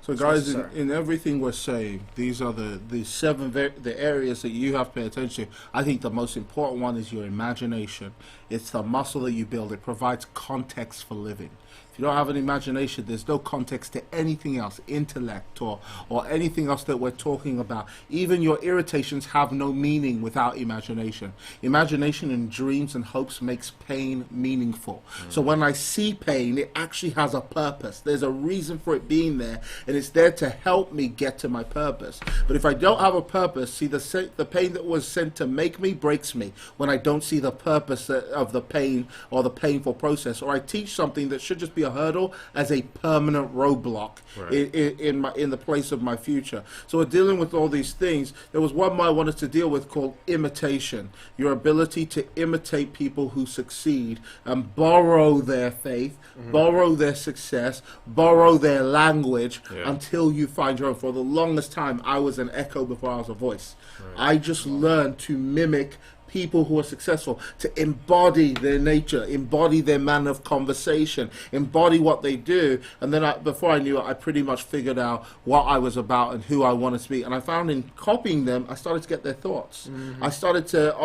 So guys, in everything we're saying, these are the areas that you have to pay attention to. I think the most important one is your imagination. It's the muscle that you build. It provides context for living. If you don't have an imagination, there's no context to anything else, intellect or anything else that we're talking about. Even your irritations have no meaning without imagination. Imagination and dreams and hopes makes pain meaningful. So when I see pain, it actually has a purpose. There's a reason for it being there, and it's there to help me get to my purpose. But if I don't have a purpose, see, the pain that was sent to make me breaks me when I don't see the purpose of the pain or the painful process, or I teach something that should just be a hurdle as a permanent roadblock in the place of my future. So we're dealing with all these things. There was one more I wanted to deal with called imitation. Your ability to imitate people who succeed and borrow their faith, borrow their success, borrow their language until you find your own. For the longest time, I was an echo before I was a voice. I just learned to mimic people who are successful, to embody their nature, embody their manner of conversation, embody what they do. And then before I knew it, I pretty much figured out what I was about and who I wanted to be. And I found in copying them, I started to get their thoughts. I started to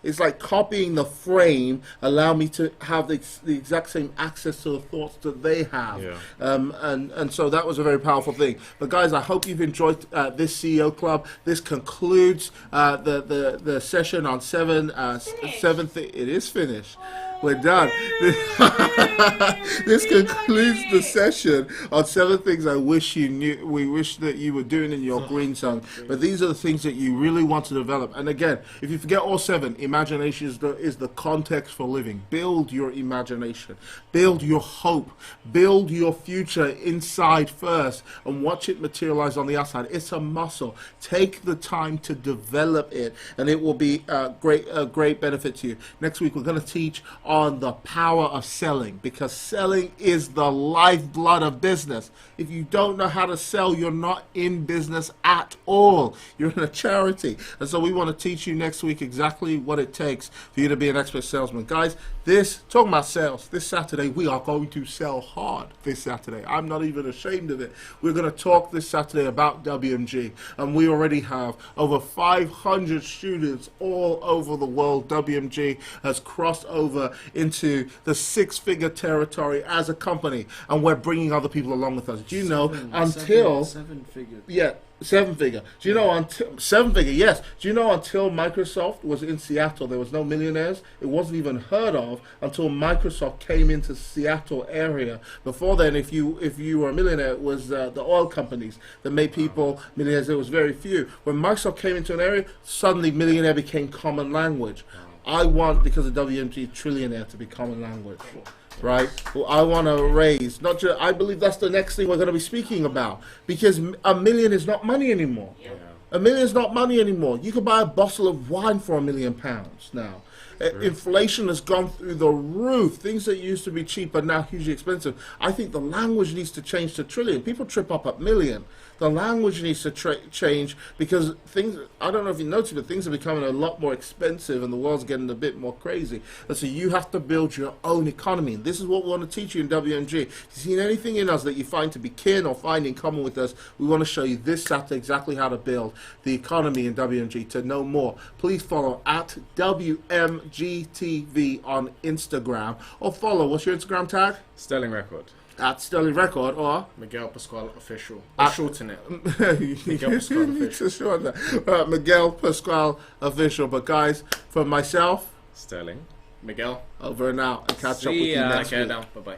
it's like copying the frame allowed me to have the exact same access to the thoughts that they have. And so that was a very powerful thing. But guys, I hope you've enjoyed this CEO Club. This concludes the session on 7th. It is finished. We're done. This concludes the session on 7 things I wish you knew. We wish that you were doing in your green zone. But these are the things that you really want to develop. And again, if you forget all 7, imagination is the context for living. Build your imagination. Build your hope. Build your future inside first and watch it materialize on the outside. It's a muscle. Take the time to develop it, and it will be a great benefit to you. Next week, we're going to teach on on the power of selling, because selling is the lifeblood of business. If you don't know how to sell, you're not in business at all. You're in a charity. And so we want to teach you next week exactly what it takes for you to be an expert salesman. Guys, talking about sales, this Saturday we are going to sell hard this Saturday. I'm not even ashamed of it. We're going to talk this Saturday about WMG, and we already have over 500 students all over the world. WMG has crossed over into the six-figure territory as a company, and we're bringing other people along with us. Do you know,
seven figure.
Yeah, seven figure. Do you know until seven figure? Yes. Do you know until Microsoft was in Seattle, there was no millionaires. It wasn't even heard of until Microsoft came into Seattle area. Before then, if you were a millionaire, it was the oil companies that made people millionaires. There was very few. When Microsoft came into an area, suddenly millionaire became common language. I want, because of WMG, trillionaire to be common language. Right? Well, I want to raise, not just, I believe that's the next thing we're going to be speaking about, because $1 million is not money anymore.
Yeah.
$1 million is not money anymore. You could buy a bottle of wine for £1 million now. Inflation has gone through the roof. Things that used to be cheap are now hugely expensive. I think the language needs to change to trillion. People trip up at million. The language needs to change, because things, I don't know if you noticed, but things are becoming a lot more expensive and the world's getting a bit more crazy. And so you have to build your own economy. And this is what we want to teach you in WMG. If you've seen anything in us that you find to be kin or find in common with us, we want to show you this Saturday exactly how to build the economy in WMG. To know more, please follow at WMGTV on Instagram, or follow, what's your Instagram tag?
Sterling Record.
At Sterling Record, or
Miguel Pascual Official.
Shorten
it.
Miguel
Pascual Official.
Miguel Pascual Official. But guys, for myself,
Sterling.
Miguel.
over and out, and catch up with you next week.
Bye bye.